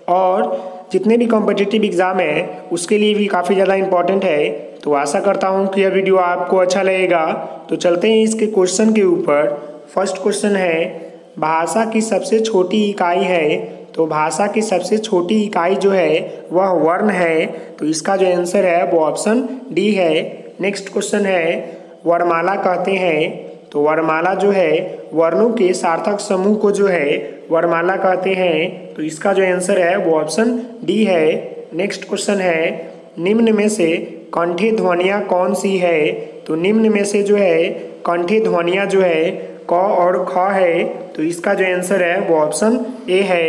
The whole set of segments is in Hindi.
और जितने भी कॉम्पिटिटिव एग्ज़ाम है उसके लिए भी काफ़ी ज़्यादा इम्पॉर्टेंट है। तो आशा करता हूँ कि यह वीडियो आपको अच्छा लगेगा। तो चलते हैं इसके क्वेश्चन के ऊपर। फर्स्ट क्वेश्चन है, भाषा की सबसे छोटी इकाई है। तो भाषा की सबसे छोटी इकाई जो है वह वर्ण है। तो इसका जो आंसर है वो ऑप्शन डी है। नेक्स्ट क्वेश्चन है, वर्णमाला कहते हैं। तो वर्णमाला जो है वर्णों के सार्थक समूह को जो है वर्णमाला कहते हैं। तो इसका जो आंसर है वो ऑप्शन डी है। नेक्स्ट क्वेश्चन है, निम्न में से कंठी ध्वनियाँ कौन सी है। तो निम्न में से जो है कंठी ध्वनियाँ जो है क और ख है। तो इसका जो आंसर है वो ऑप्शन ए है।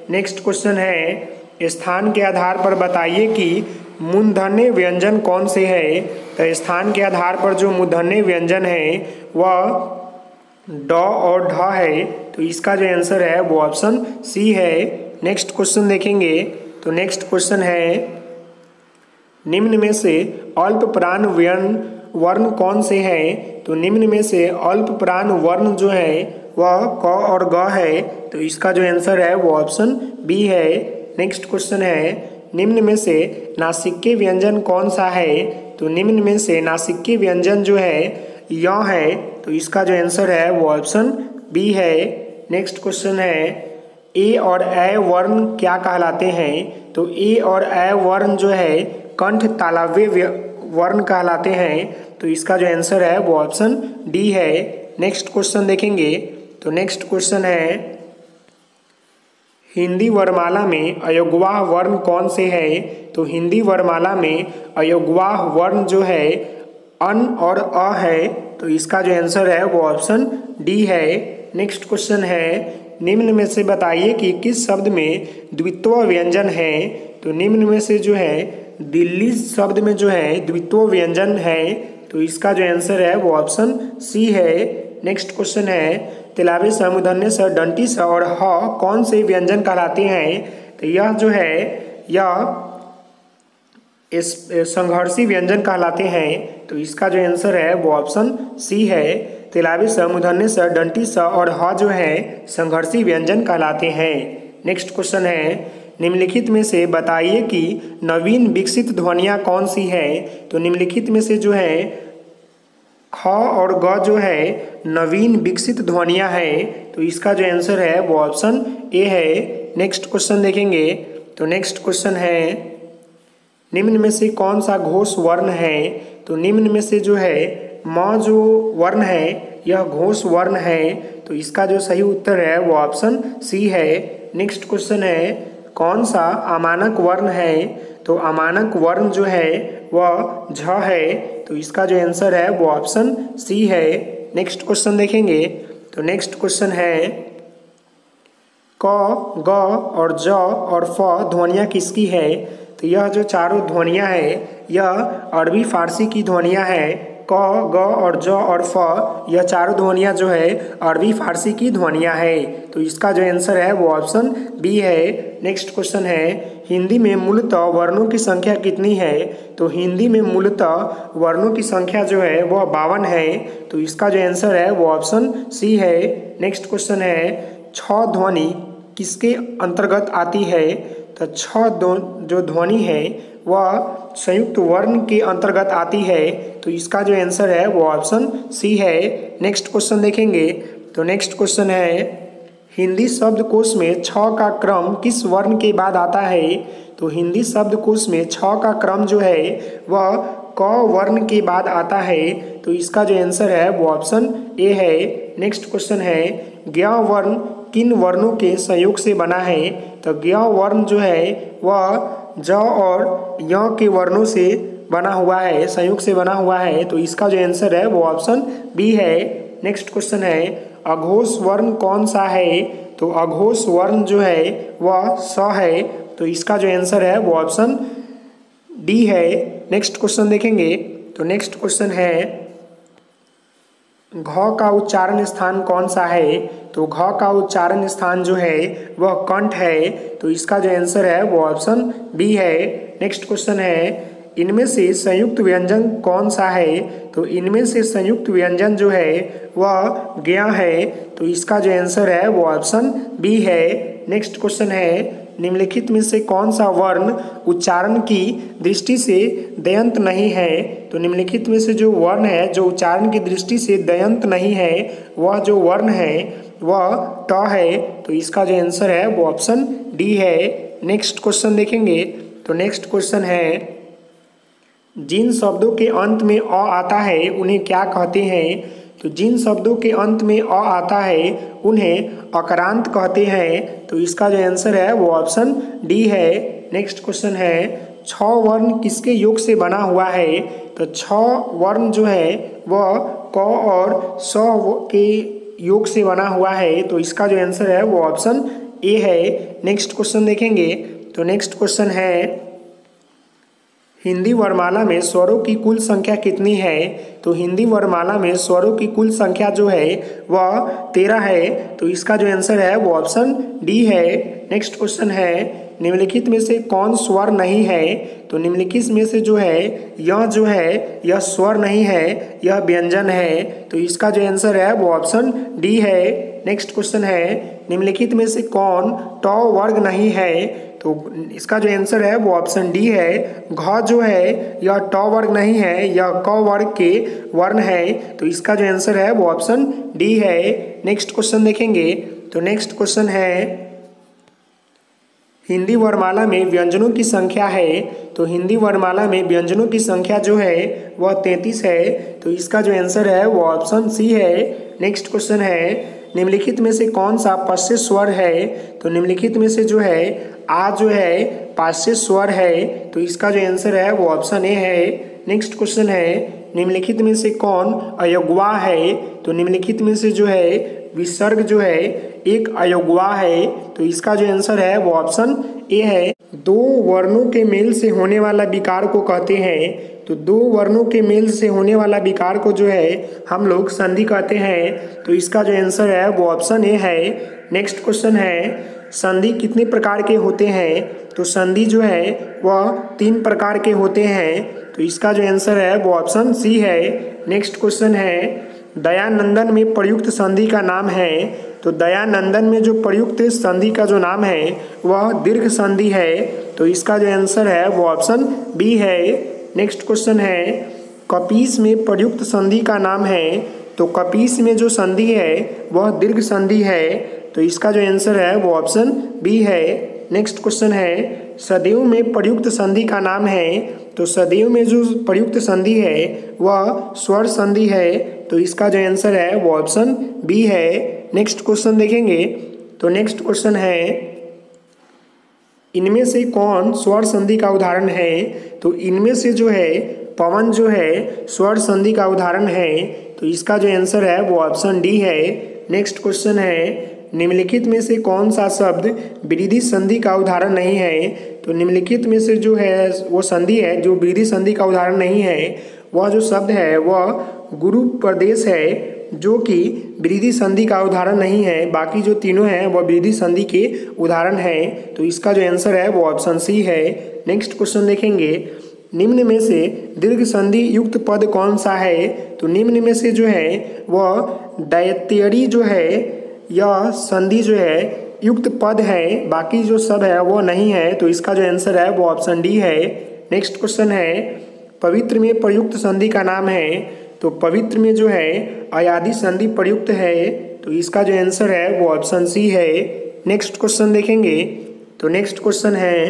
नेक्स्ट क्वेश्चन है, स्थान के आधार पर बताइए कि मूर्धन्य व्यंजन कौन से है। तो स्थान के आधार पर जो मूर्धन्य व्यंजन है वह ड और ढ है। तो इसका जो आंसर है वो ऑप्शन सी है। नेक्स्ट क्वेश्चन देखेंगे। तो नेक्स्ट क्वेश्चन है, निम्न में से अल्प प्राण वर्ण कौन से हैं। तो निम्न में से अल्प प्राण वर्ण जो है वह क और ग है। तो इसका जो आंसर है वो ऑप्शन बी है। नेक्स्ट क्वेश्चन है, निम्न में से नासिक्य व्यंजन कौन सा है। तो निम्न में से नासिक्य व्यंजन जो है य है। तो इसका जो आंसर है वो ऑप्शन बी है। नेक्स्ट क्वेश्चन है, ए और ए वर्ण क्या कहलाते हैं। तो ए और ए वर्ण जो है कंठ तालव्य वर्ण कहलाते हैं। तो इसका जो आंसर है वो ऑप्शन डी है। नेक्स्ट क्वेश्चन देखेंगे। तो नेक्स्ट क्वेश्चन है, हिंदी वर्णमाला में अयोग्यवाह वर्ण कौन से है। तो हिंदी वर्णमाला में अयोग्यवाह वर्ण जो है अन और अ है। तो इसका जो आंसर है वो ऑप्शन डी है। नेक्स्ट क्वेश्चन है, निम्न में से बताइए कि किस शब्द में द्वित्व व्यंजन है। तो निम्न में से जो है दिल्ली शब्द में जो है द्वित्व व्यंजन है। तो इसका जो आंसर है वो ऑप्शन सी है। नेक्स्ट क्वेश्चन है, तिलाबी स, मूर्धन्य स, दंती स और ह कौन से व्यंजन कहलाते हैं। तो यह जो है यह संघर्षी व्यंजन कहलाते हैं। तो इसका जो आंसर है वो ऑप्शन सी है। तिलाबी स, मूर्धन्य स, दंती स और ह जो है संघर्षी व्यंजन कहलाते हैं। नेक्स्ट क्वेश्चन है, निम्नलिखित में से बताइए कि नवीन विकसित ध्वनियाँ कौन सी है। तो निम्नलिखित में से जो है ख और ग जो है नवीन विकसित ध्वनियाँ है। तो इसका जो आंसर है वो ऑप्शन ए है। नेक्स्ट क्वेश्चन देखेंगे। तो नेक्स्ट क्वेश्चन है, निम्न में से कौन सा घोष वर्ण है। तो निम्न में से जो है म जो वर्ण है यह घोष वर्ण है। तो इसका जो सही उत्तर है वो ऑप्शन सी है। नेक्स्ट क्वेश्चन है, कौन सा अमानक वर्ण है। तो अमानक वर्ण जो है वह झ है। तो इसका जो आंसर है वो ऑप्शन सी है। नेक्स्ट क्वेश्चन देखेंगे। तो नेक्स्ट क्वेश्चन है, क, ग और ज और फ ध्वनियाँ किसकी है। तो यह जो चारों ध्वनियाँ है यह अरबी फारसी की ध्वनियाँ है। क, ग और ज और फ यह चारों ध्वनियाँ जो है अरबी फारसी की ध्वनियाँ है। तो इसका जो आंसर है वो ऑप्शन बी है। नेक्स्ट क्वेश्चन है, हिंदी में मूलतः वर्णों की संख्या कितनी है। तो हिंदी में मूलतः वर्णों की संख्या जो है वह 52 है। तो इसका जो आंसर है वो ऑप्शन सी है। नेक्स्ट क्वेश्चन है, छ ध्वनि किसके अंतर्गत आती है। तो छ जो ध्वनि है वह संयुक्त वर्ण के अंतर्गत आती है। तो इसका जो आंसर है वो ऑप्शन सी है। नेक्स्ट क्वेश्चन देखेंगे। तो नेक्स्ट क्वेश्चन है, हिंदी शब्दकोश में छ का क्रम किस वर्ण के बाद आता है। तो हिंदी शब्दकोश में छ का क्रम जो है वह क वर्ण के बाद आता है। तो इसका जो आंसर है वो ऑप्शन ए है। नेक्स्ट क्वेश्चन है, ज्ञ वर्ण किन वर्णों के संयोग से बना है। तो ज्ञ वर्ण जो है वह ज और य के वर्णों से बना हुआ है, संयोग से बना हुआ है। तो इसका जो आंसर है वो ऑप्शन बी है। नेक्स्ट क्वेश्चन है, अघोष वर्ण कौन सा है। तो अघोष वर्ण जो है वह स है। तो इसका जो आंसर है वो ऑप्शन डी है। नेक्स्ट क्वेश्चन देखेंगे। तो नेक्स्ट क्वेश्चन है, घ का उच्चारण स्थान कौन सा है। तो घ का उच्चारण स्थान जो है वह कंठ है। तो इसका जो आंसर है वो ऑप्शन बी है। नेक्स्ट क्वेश्चन है, इनमें से संयुक्त व्यंजन कौन सा है? तो इनमें से संयुक्त व्यंजन जो है वह ज्ञ है। तो इसका जो आंसर है वो ऑप्शन बी है। नेक्स्ट क्वेश्चन है, निम्नलिखित में से कौन सा वर्ण उच्चारण की दृष्टि से दयंत नहीं है? तो निम्नलिखित में से जो वर्ण है जो उच्चारण की दृष्टि से दयंत नहीं है वह जो वर्ण है वह ट है। तो इसका जो आंसर है वो ऑप्शन डी है। नेक्स्ट क्वेश्चन देखेंगे। तो नेक्स्ट क्वेश्चन है, जिन शब्दों के अंत में अ आता है उन्हें क्या कहते हैं? तो जिन शब्दों के अंत में अ आता है उन्हें अकरांत कहते हैं। तो इसका जो आंसर है वो ऑप्शन डी है। नेक्स्ट क्वेश्चन है, छ वर्ण किसके योग से बना हुआ है? तो छ वर्ण जो है वह क और स के योग से बना हुआ है। तो इसका जो आंसर है वो ऑप्शन ए है। नेक्स्ट क्वेश्चन देखेंगे। तो नेक्स्ट क्वेश्चन है, हिंदी वर्णमाला में स्वरों की कुल संख्या कितनी है? तो हिंदी वर्णमाला में स्वरों की कुल संख्या जो है वह 13 है। तो इसका जो आंसर है वो ऑप्शन डी है। नेक्स्ट क्वेश्चन है, निम्नलिखित में से कौन स्वर नहीं है? तो निम्नलिखित में से जो है यह स्वर नहीं है, यह व्यंजन है। तो इसका जो आंसर है वो ऑप्शन डी है। नेक्स्ट क्वेश्चन है, निम्नलिखित में से कौन ट वर्ग नहीं है? तो इसका जो आंसर है वो ऑप्शन डी है। घ जो है यह ट वर्ग नहीं है, यह क वर्ग के वर्ण है। तो इसका जो आंसर है वो ऑप्शन डी है। नेक्स्ट क्वेश्चन देखेंगे। तो नेक्स्ट क्वेश्चन है, हिंदी वर्णमाला में व्यंजनों की संख्या है? तो हिंदी वर्णमाला में व्यंजनों की संख्या जो है वह 33 है। तो इसका जो आंसर है वो ऑप्शन सी है। नेक्स्ट क्वेश्चन है, निम्नलिखित में से कौन सा पाश्य स्वर है? तो निम्नलिखित में से जो है आ जो है पाश्य स्वर है। तो इसका जो आंसर है वो ऑप्शन ए है। नेक्स्ट क्वेश्चन है, निम्नलिखित में से कौन अयोग्वा है? तो निम्नलिखित में से जो है विसर्ग जो है एक अयोग्वा है। तो इसका जो आंसर है वो ऑप्शन ए है। दो वर्णों के मेल से होने वाला विकार को कहते हैं। तो दो वर्णों के मेल से होने वाला विकार को जो है हम लोग संधि कहते हैं। तो इसका जो आंसर है वो ऑप्शन ए है। नेक्स्ट क्वेश्चन है, संधि कितने प्रकार के होते हैं? तो संधि जो है वह 3 प्रकार के होते हैं। तो इसका जो आंसर है वो ऑप्शन सी है। नेक्स्ट क्वेश्चन है, दयानंदन में प्रयुक्त संधि का नाम है? तो दयानंदन में जो प्रयुक्त संधि का जो नाम है वह दीर्घ संधि है। तो इसका जो आंसर है वो ऑप्शन बी है। नेक्स्ट क्वेश्चन है, कपीस में प्रयुक्त संधि का नाम है? तो कपीस में जो संधि है वह दीर्घ संधि है। तो इसका जो आंसर है वो ऑप्शन बी है। नेक्स्ट क्वेश्चन है, सदैव में प्रयुक्त संधि का नाम है? तो सदैव में जो प्रयुक्त संधि है वह स्वर संधि है। तो इसका जो आंसर है वो ऑप्शन बी है। नेक्स्ट क्वेश्चन देखेंगे। तो नेक्स्ट क्वेश्चन है, इनमें से कौन स्वर संधि का उदाहरण है? तो इनमें से जो है पवन जो है स्वर संधि का उदाहरण है। तो इसका जो आंसर है वो ऑप्शन डी है। नेक्स्ट क्वेश्चन है, निम्नलिखित में से कौन सा शब्द विरोधी संधि का उदाहरण नहीं है? तो निम्नलिखित में से जो है वो संधि है जो विरोधी संधि का उदाहरण नहीं है, वह जो शब्द है वह गुरु प्रदेश है जो कि विरोधी संधि का उदाहरण नहीं है। बाकी जो तीनों हैं वह विरोधी संधि के उदाहरण हैं। तो इसका जो आंसर है वो ऑप्शन सी है। नेक्स्ट क्वेश्चन देखेंगे, निम्न में से दीर्घ संधि युक्त पद कौन सा है? तो निम्न में से जो है वह दैत्यरी जो है यह संधि जो है युक्त पद है, बाकी जो सब है वो नहीं है। तो इसका जो आंसर है वो ऑप्शन डी है। नेक्स्ट क्वेश्चन है, पवित्र में प्रयुक्त संधि का नाम है? तो पवित्र में जो है अयादि संधि प्रयुक्त है। तो इसका जो आंसर है वो ऑप्शन सी है। नेक्स्ट क्वेश्चन देखेंगे। तो नेक्स्ट क्वेश्चन है,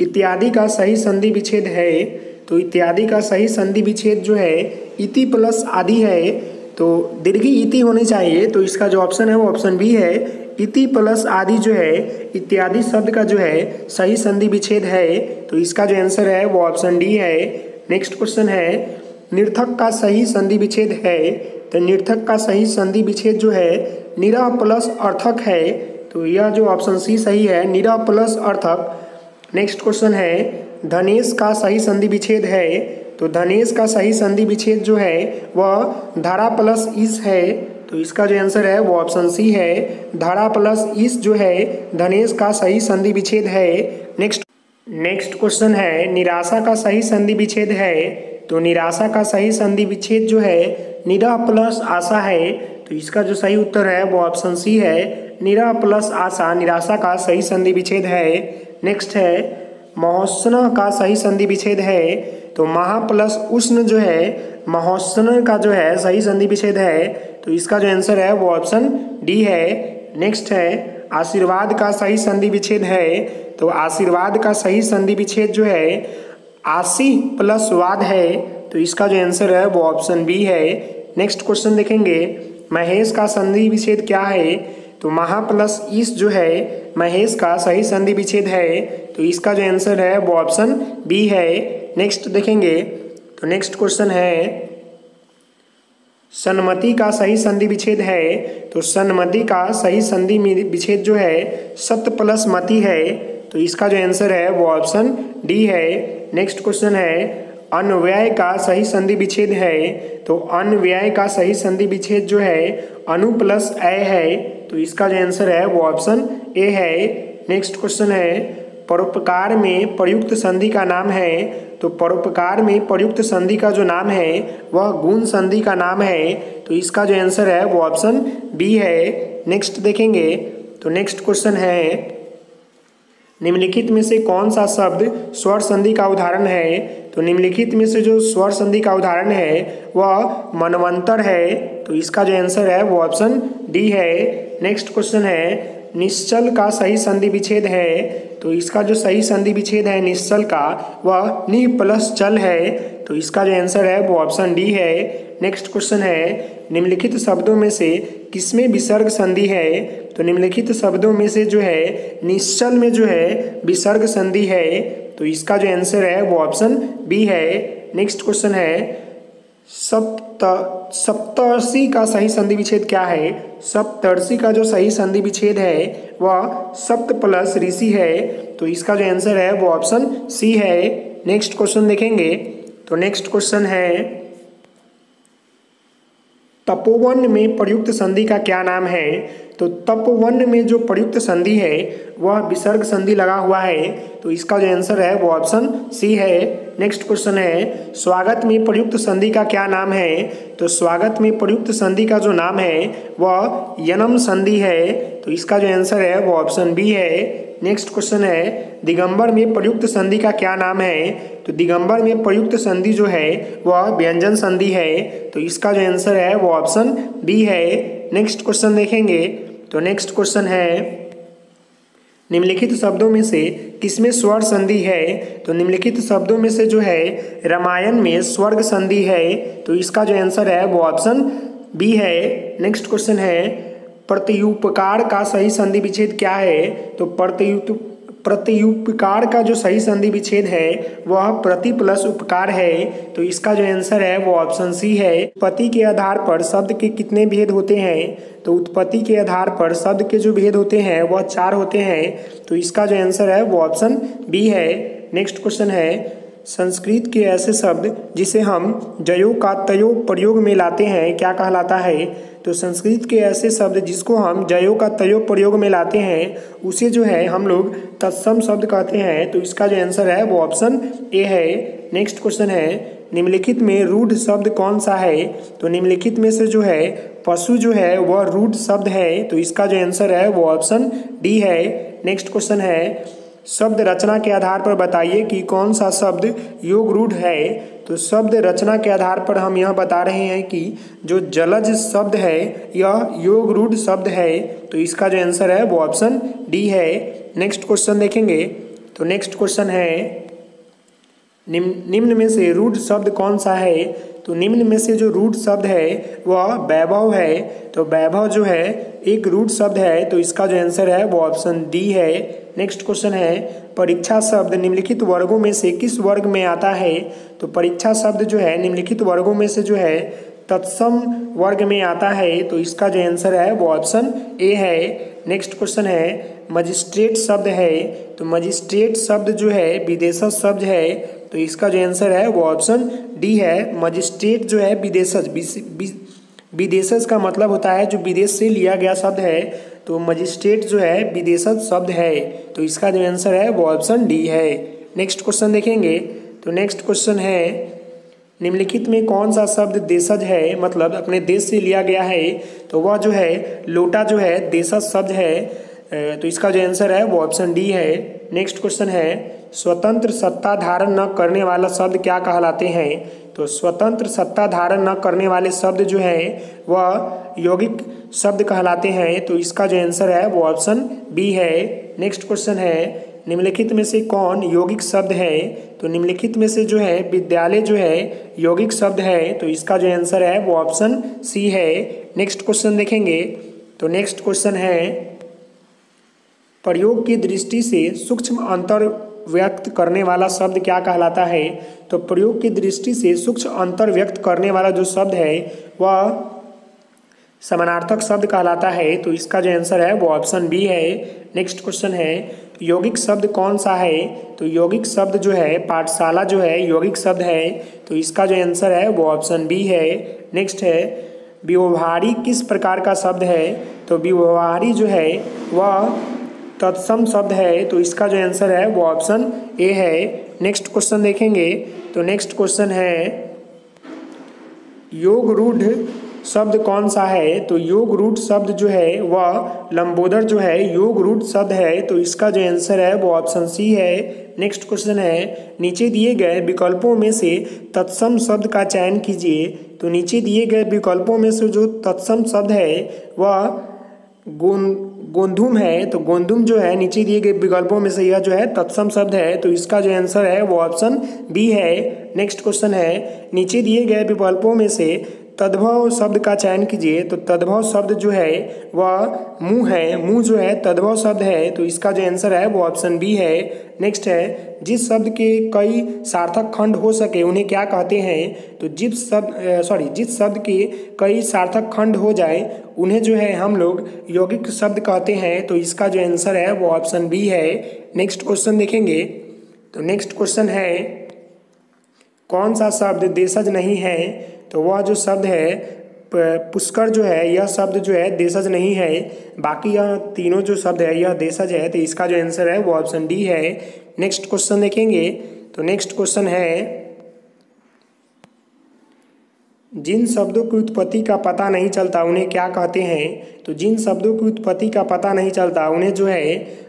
इत्यादि का सही संधि विच्छेद है? तो इत्यादि का सही संधि विच्छेद जो है इति प्लस आदि है। तो दीर्घी इति होनी चाहिए। तो इसका जो ऑप्शन है वो ऑप्शन बी है। इति प्लस आदि जो है इत्यादि शब्द का जो है सही संधि विच्छेद है। तो इसका जो आंसर है वो ऑप्शन डी है। नेक्स्ट क्वेश्चन है, निर्थक का सही संधि विच्छेद है? तो निर्थक का सही संधि विच्छेद जो है निरा प्लस अर्थक है। तो यह जो ऑप्शन सी सही है, निरा प्लस अर्थक। नेक्स्ट क्वेश्चन है, धनेश का सही संधि विच्छेद है? तो धनेश का सही संधि विच्छेद जो है वह धारा प्लस इस है। तो इसका जो आंसर है वो ऑप्शन सी है। धारा प्लस इस जो है धनेश का सही संधि विच्छेद है। नेक्स्ट नेक्स्ट क्वेश्चन है निराशा का सही संधि विच्छेद है। तो निराशा का सही संधि विच्छेद जो है निरा प्लस आशा है। तो इसका जो सही उत्तर है वो ऑप्शन सी है, निरा प्लस आशा निराशा का सही संधि विच्छेद है। नेक्स्ट है महोष्ण का सही संधि विच्छेद है। तो महा प्लस उष्ण जो है महोष्ण का जो है सही संधि विच्छेद है। तो इसका जो आंसर है वो ऑप्शन डी है। नेक्स्ट है आशीर्वाद का सही संधि विच्छेद है। तो आशीर्वाद का सही संधि विच्छेद जो है आशी प्लस वाद है। तो इसका जो आंसर है वो ऑप्शन बी है। नेक्स्ट क्वेश्चन देखेंगे महेश का संधि विच्छेद क्या है। तो महा प्लस ईश जो है महेश का सही संधि विच्छेद है। तो इसका जो आंसर है वो ऑप्शन बी है। नेक्स्ट देखेंगे तो नेक्स्ट क्वेश्चन है सन्मति का सही संधि विच्छेद है। तो सन्मति का सही संधि विच्छेद जो है सत प्लस मति है। तो इसका जो आंसर है वो ऑप्शन डी है। नेक्स्ट क्वेश्चन है अन्व्यय का सही संधि विच्छेद है। तो अन्व्यय का सही संधि विच्छेद जो है अनु प्लस अय है। तो इसका जो आंसर है वो ऑप्शन ए है। नेक्स्ट क्वेश्चन है परोपकार में प्रयुक्त संधि का नाम है। तो परोपकार में प्रयुक्त संधि का जो नाम है वह गुण संधि का नाम है। तो इसका जो आंसर है वो ऑप्शन बी है। नेक्स्ट देखेंगे तो नेक्स्ट क्वेश्चन है निम्नलिखित में से कौन सा शब्द स्वर संधि का उदाहरण है। तो निम्नलिखित में से जो स्वर संधि का उदाहरण है वह मनवंतर है। तो इसका जो आंसर है वो ऑप्शन डी है। नेक्स्ट क्वेश्चन है निश्चल का सही संधि विच्छेद है। तो इसका जो सही संधि विच्छेद है निश्चल का वह नि प्लस चल है। तो इसका जो आंसर है वो ऑप्शन डी है। नेक्स्ट क्वेश्चन है निम्नलिखित शब्दों में से किसमें विसर्ग संधि है। तो निम्नलिखित शब्दों में से जो है निश्चल में जो है विसर्ग संधि है। तो इसका जो आंसर है वो ऑप्शन बी है। नेक्स्ट क्वेश्चन है सप्तर्षि का सही संधि विच्छेद क्या है। सप्तर्षि का जो सही संधि विच्छेद है वह सप्त प्लस ऋषि है। तो इसका जो आंसर है वो ऑप्शन सी है। नेक्स्ट क्वेश्चन देखेंगे तो नेक्स्ट क्वेश्चन है तपोवन में प्रयुक्त संधि का क्या नाम है। तो तपोवन में जो प्रयुक्त संधि है वह विसर्ग संधि लगा हुआ है। तो इसका जो आंसर है वो ऑप्शन सी है। नेक्स्ट क्वेश्चन है स्वागत में प्रयुक्त संधि का क्या नाम है। तो स्वागत में प्रयुक्त संधि का जो नाम है वह यनम संधि है। तो इसका जो आंसर है वो ऑप्शन बी है। नेक्स्ट क्वेश्चन है दिगंबर में प्रयुक्त संधि का क्या नाम है। तो दिगंबर में प्रयुक्त संधि जो है वह व्यंजन संधि है। तो इसका जो आंसर है वो ऑप्शन बी है। नेक्स्ट क्वेश्चन देखेंगे तो नेक्स्ट क्वेश्चन है निम्नलिखित शब्दों में से किसमें स्वर संधि है। तो निम्नलिखित शब्दों में से जो है रामायण में स्वर्ग संधि है। तो इसका जो आंसर है वो ऑप्शन बी है। नेक्स्ट क्वेश्चन है प्रत्युपकार का सही संधि विच्छेद क्या है। तो प्रत्युपकार का जो सही संधि विच्छेद है वह प्रति प्लस उपकार है। तो इसका जो आंसर है वो ऑप्शन सी है। उत्पत्ति के आधार पर शब्द के कितने भेद होते हैं। तो उत्पत्ति के आधार पर शब्द के जो भेद होते हैं वह 4 होते हैं। तो इसका जो आंसर है वो ऑप्शन बी है। नेक्स्ट क्वेश्चन है संस्कृत के ऐसे शब्द जिसे हम जयो का तयो प्रयोग में लाते हैं क्या कहलाता है। तो संस्कृत के ऐसे शब्द जिसको हम जयो का तयो प्रयोग में लाते हैं उसे जो है हम लोग तत्सम शब्द कहते हैं। तो इसका जो आंसर है वो ऑप्शन ए है। नेक्स्ट क्वेश्चन है निम्नलिखित में रूढ़ शब्द कौन सा है। तो निम्नलिखित में से जो है पशु जो है वह रूढ़ शब्द है। तो इसका जो आंसर है वो ऑप्शन डी है। नेक्स्ट क्वेश्चन है शब्द रचना के आधार पर बताइए कि कौन सा शब्द योग रूढ़ है। तो शब्द रचना के आधार पर हम यह बता रहे हैं कि जो जलज शब्द है यह योग रूढ़ शब्द है। तो इसका जो आंसर है वो ऑप्शन डी है। नेक्स्ट क्वेश्चन देखेंगे तो नेक्स्ट क्वेश्चन है निम्न में से रूढ़ शब्द कौन सा है। तो निम्न में से जो रूढ़ शब्द है वह वैभव है। तो वैभव जो है एक रूढ़ शब्द है। तो इसका जो आंसर है वो ऑप्शन डी है। नेक्स्ट क्वेश्चन है परीक्षा शब्द निम्नलिखित वर्गों में से किस वर्ग में आता है। तो परीक्षा शब्द जो है निम्नलिखित वर्गों में से जो है तत्सम वर्ग में आता है। तो इसका जो आंसर है वो ऑप्शन ए है। नेक्स्ट क्वेश्चन है मजिस्ट्रेट शब्द है। तो मजिस्ट्रेट शब्द जो है विदेशज शब्द है। तो इसका जो आंसर है वो ऑप्शन डी है। मजिस्ट्रेट जो है विदेशज विदेशज का मतलब होता है जो विदेश से लिया गया शब्द है, तो मजिस्ट्रेट जो है विदेशज शब्द है, तो इसका जो आंसर है वो ऑप्शन डी है। नेक्स्ट क्वेश्चन देखेंगे, तो नेक्स्ट क्वेश्चन है निम्नलिखित में कौन सा शब्द देशज है, मतलब अपने देश से लिया गया है, तो वह जो है लोटा जो है देशज शब्द है, तो इसका जो आंसर है वो ऑप्शन डी है। नेक्स्ट क्वेश्चन है स्वतंत्र सत्ता धारण न करने वाला शब्द क्या कहलाते हैं, तो स्वतंत्र सत्ता धारण न करने वाले शब्द जो है वह यौगिक शब्द कहलाते हैं, तो इसका जो आंसर है वो ऑप्शन बी है। नेक्स्ट क्वेश्चन है निम्नलिखित में से कौन यौगिक शब्द है, तो निम्नलिखित में से जो है विद्यालय जो है यौगिक शब्द है, तो इसका जो आंसर है वो ऑप्शन सी है। नेक्स्ट क्वेश्चन देखेंगे, तो नेक्स्ट क्वेश्चन है प्रयोग की दृष्टि से सूक्ष्म अंतर व्यक्त करने वाला शब्द क्या कहलाता है, तो प्रयोग की दृष्टि से सूक्ष्म अंतर व्यक्त करने वाला जो शब्द है वह समानार्थक शब्द कहलाता है, तो इसका जो आंसर है वो ऑप्शन बी है। नेक्स्ट क्वेश्चन है यौगिक शब्द कौन सा है, तो यौगिक शब्द जो है पाठशाला जो है यौगिक शब्द है, तो इसका जो आंसर है वो ऑप्शन बी है। नेक्स्ट है व्यवहारी किस प्रकार का शब्द है, तो व्यवहारी जो है वह तत्सम शब्द है, तो इसका जो आंसर है वो ऑप्शन ए है। नेक्स्ट क्वेश्चन देखेंगे, तो नेक्स्ट क्वेश्चन है योग रूढ़ शब्द कौन सा है, तो योग रूढ़ शब्द जो है वह लंबोदर जो है योग रूढ़ शब्द है, तो इसका जो आंसर है वो ऑप्शन सी है। नेक्स्ट क्वेश्चन है नीचे दिए गए विकल्पों में से तत्सम शब्द का चयन कीजिए, तो नीचे दिए गए विकल्पों में से जो तत्सम शब्द है वह गोंधुम है, तो गोंधुम जो है नीचे दिए गए विकल्पों में से यह जो है तत्सम शब्द है, तो इसका जो आंसर है वो ऑप्शन बी है। नेक्स्ट क्वेश्चन है नीचे दिए गए विकल्पों में से तद्भव शब्द का चयन कीजिए, तो तद्भव शब्द जो है वह मुंह है, मुंह जो है तद्भव शब्द है, तो इसका जो आंसर है वो ऑप्शन बी है। नेक्स्ट है जिस शब्द के कई सार्थक खंड हो सके उन्हें क्या कहते हैं, तो जिस शब्द के कई सार्थक खंड हो जाए उन्हें जो है हम लोग यौगिक शब्द कहते हैं, तो इसका जो आंसर है वो ऑप्शन बी है। नेक्स्ट क्वेश्चन देखेंगे, तो नेक्स्ट क्वेश्चन है कौन सा शब्द देशज नहीं है, तो वह जो शब्द है पुष्कर जो है यह शब्द जो है देशज नहीं है, बाकी यह तीनों जो शब्द है यह देशज है, तो इसका जो आंसर है वो ऑप्शन डी है। नेक्स्ट क्वेश्चन देखेंगे, तो नेक्स्ट क्वेश्चन है जिन शब्दों की उत्पत्ति का पता नहीं चलता उन्हें क्या कहते हैं, तो जिन शब्दों की उत्पत्ति का पता नहीं चलता उन्हें जो है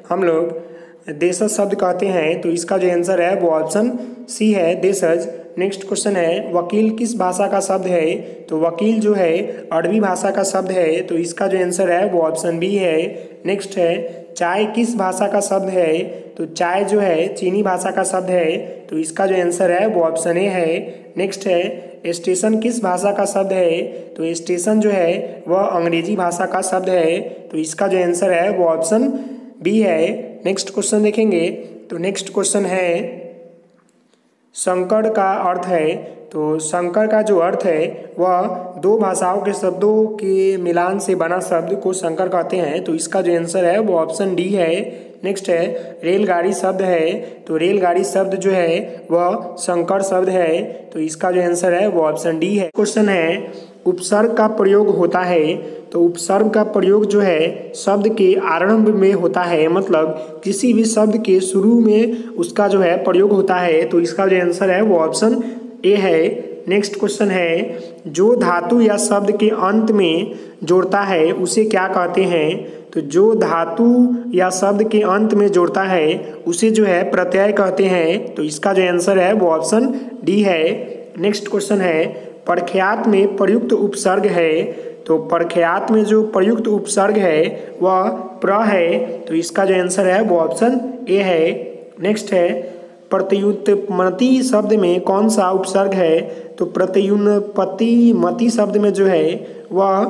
हम लोग देशज शब्द कहते हैं, तो इसका जो आंसर है वो ऑप्शन सी है देशज। नेक्स्ट क्वेश्चन है वकील किस भाषा का शब्द है, तो वकील जो है अरबी भाषा का शब्द है, तो इसका जो आंसर है वो ऑप्शन बी है। नेक्स्ट है चाय किस भाषा का शब्द है, तो चाय जो है चीनी भाषा का शब्द है, तो इसका जो आंसर है वो ऑप्शन ए है। नेक्स्ट है स्टेशन किस भाषा का शब्द है, तो स्टेशन जो है वह अंग्रेजी भाषा का शब्द है, तो इसका जो आंसर है वो ऑप्शन बी है। नेक्स्ट क्वेश्चन देखेंगे, तो नेक्स्ट क्वेश्चन है संकर का अर्थ है, तो संकर का जो अर्थ है वह दो भाषाओं के शब्दों के मिलान से बना शब्द को संकर कहते हैं, तो इसका जो आंसर है वो ऑप्शन डी है। नेक्स्ट है रेलगाड़ी शब्द है, तो रेलगाड़ी शब्द जो है वह संकर शब्द है, तो इसका जो आंसर है वो ऑप्शन डी है। क्वेश्चन है उपसर्ग का प्रयोग होता है, तो उपसर्ग का प्रयोग जो है शब्द के आरंभ में होता है, मतलब किसी भी शब्द के शुरू में उसका जो है प्रयोग होता है, तो इसका जो आंसर है वो ऑप्शन ए है। नेक्स्ट क्वेश्चन है जो धातु या शब्द के अंत में जोड़ता है उसे क्या कहते हैं, तो जो धातु या शब्द के अंत में जोड़ता है उसे जो है प्रत्यय कहते हैं, तो इसका जो आंसर है वो ऑप्शन डी है। नेक्स्ट क्वेश्चन है प्रख्यात में प्रयुक्त उपसर्ग है, तो प्रख्यात में जो प्रयुक्त उपसर्ग है वह प्र है, तो इसका जो आंसर है वो ऑप्शन ए है। नेक्स्ट है प्रत्युत्पत्ति शब्द में कौन सा उपसर्ग है, तो प्रत्युत्पत्ति मति शब्द में जो है वह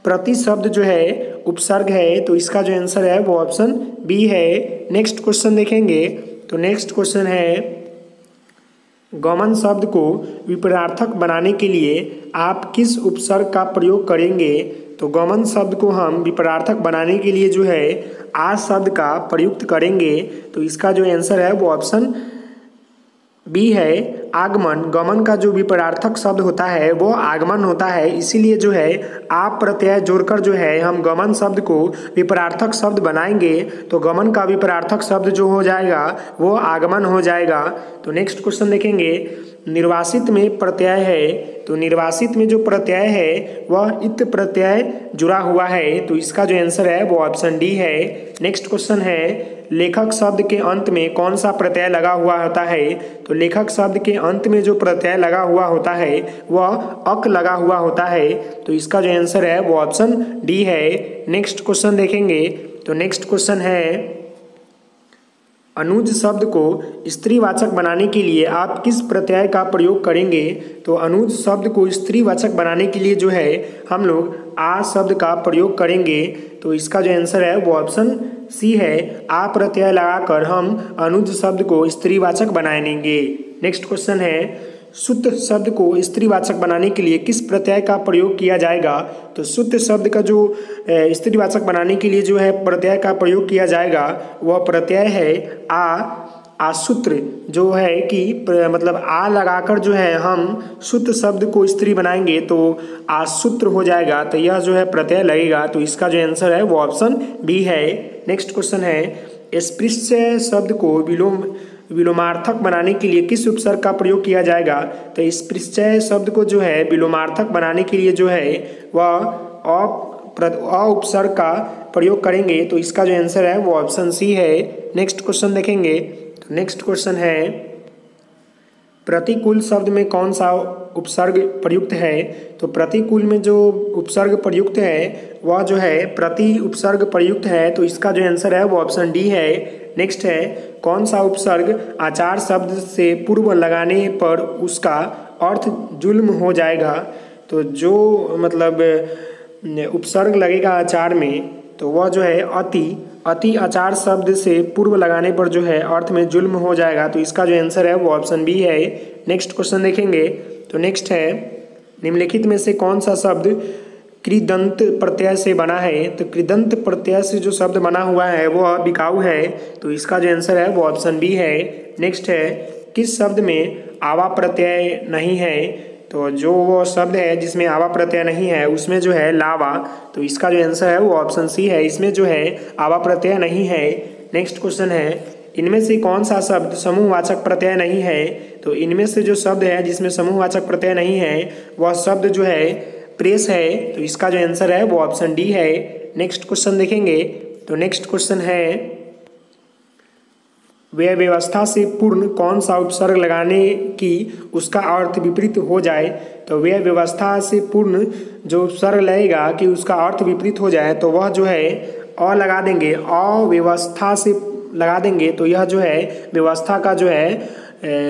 प्रति शब्द जो है उपसर्ग है, तो इसका जो आंसर है वो ऑप्शन बी है। नेक्स्ट क्वेश्चन देखेंगे, तो नेक्स्ट क्वेश्चन है गमन शब्द को विपरीतार्थक बनाने के लिए आप किस उपसर्ग का प्रयोग करेंगे, तो गमन शब्द को हम विपरीतार्थक बनाने के लिए जो है आज शब्द का प्रयुक्त करेंगे, तो इसका जो आंसर है वो ऑप्शन बी है आगमन, गमन का जो विपरार्थक शब्द होता है वो आगमन होता है, इसीलिए जो है आप प्रत्यय जोड़कर जो है हम गमन शब्द को विपरार्थक शब्द बनाएंगे तो गमन का विपरार्थक शब्द जो हो जाएगा वो आगमन हो जाएगा। तो नेक्स्ट क्वेश्चन देखेंगे, निर्वासित में प्रत्यय है, तो निर्वासित में जो प्रत्यय है वह इत प्रत्यय जुड़ा हुआ है, तो इसका जो आंसर है वो ऑप्शन डी है। नेक्स्ट क्वेश्चन है, लेखक शब्द के अंत में कौन सा प्रत्यय लगा हुआ होता है, तो लेखक शब्द के अंत में जो प्रत्यय लगा हुआ होता है वह अक लगा हुआ होता है, तो इसका जो आंसर है वो ऑप्शन डी है। नेक्स्ट क्वेश्चन देखेंगे, तो नेक्स्ट क्वेश्चन है, अनुज शब्द को स्त्रीवाचक बनाने के लिए आप किस प्रत्यय का प्रयोग करेंगे, तो अनुज शब्द को स्त्रीवाचक बनाने के लिए जो है हम लोग आ शब्द का प्रयोग करेंगे, तो इसका जो आंसर है वो ऑप्शन सी है। आ प्रत्यय लगाकर हम अनुज शब्द को स्त्रीवाचक बनाएंगे। नेक्स्ट क्वेश्चन है, सुत शब्द को स्त्रीवाचक बनाने के लिए किस प्रत्यय का प्रयोग किया जाएगा, तो सुत शब्द का जो स्त्रीवाचक बनाने के लिए जो है प्रत्यय का प्रयोग किया जाएगा वह प्रत्यय है आसूत्र, जो है कि मतलब आ लगाकर जो है हम सुत शब्द को स्त्री बनाएंगे तो आसूत्र हो जाएगा, तो यह जो है प्रत्यय लगेगा, तो इसका जो आंसर है वो ऑप्शन बी है। नेक्स्ट क्वेश्चन है, स्पृश्य शब्द को विलोमार्थक बनाने के लिए किस उपसर्ग का प्रयोग किया जाएगा, तो स्पृश्य शब्द को जो है विलोमार्थक बनाने के लिए जो है वह अ उपसर्ग का प्रयोग करेंगे, तो इसका जो आंसर है वो ऑप्शन सी है। नेक्स्ट क्वेश्चन देखेंगे, तो नेक्स्ट क्वेश्चन है, प्रतिकूल शब्द में कौन सा उपसर्ग प्रयुक्त है, तो प्रतिकूल में जो उपसर्ग प्रयुक्त है वह जो है प्रति उपसर्ग प्रयुक्त है, तो इसका जो आंसर है वो ऑप्शन डी है। नेक्स्ट है, कौन सा उपसर्ग आचार शब्द से पूर्व लगाने पर उसका अर्थ जुल्म हो जाएगा, तो जो मतलब उपसर्ग लगेगा आचार में तो वह जो है अति आचार शब्द से पूर्व लगाने पर जो है अर्थ में जुल्म हो जाएगा, तो इसका जो आंसर है वो ऑप्शन बी है। नेक्स्ट क्वेश्चन देखेंगे, तो नेक्स्ट है, निम्नलिखित में से कौन सा शब्द कृदंत प्रत्यय से बना है, तो कृदंत प्रत्यय से जो शब्द बना हुआ है वो बिकाऊ है, तो इसका जो आंसर है वो ऑप्शन बी है। नेक्स्ट है, किस शब्द में आवा प्रत्यय नहीं है, तो जो वो शब्द है जिसमें आवा प्रत्यय नहीं है उसमें जो है लावा, तो इसका जो आंसर है वो ऑप्शन सी है, इसमें जो है आवा प्रत्यय नहीं है। नेक्स्ट क्वेश्चन है, इनमें से कौन सा शब्द समूहवाचक प्रत्यय नहीं है, तो इनमें से जो शब्द है जिसमें समूहवाचक प्रत्यय नहीं है वह शब्द जो है प्रेस है, तो इसका जो आंसर है वो ऑप्शन डी है। नेक्स्ट क्वेश्चन देखेंगे, तो नेक्स्ट क्वेश्चन है, व्यय व्यवस्था से पूर्ण कौन सा उपसर्ग लगाने की उसका अर्थ विपरीत हो जाए, तो व्यय व्यवस्था से पूर्ण जो उपसर्ग लगेगा कि उसका अर्थ विपरीत हो जाए तो वह जो है अ लगा देंगे, अव्यवस्था से लगा देंगे तो यह जो है व्यवस्था का जो है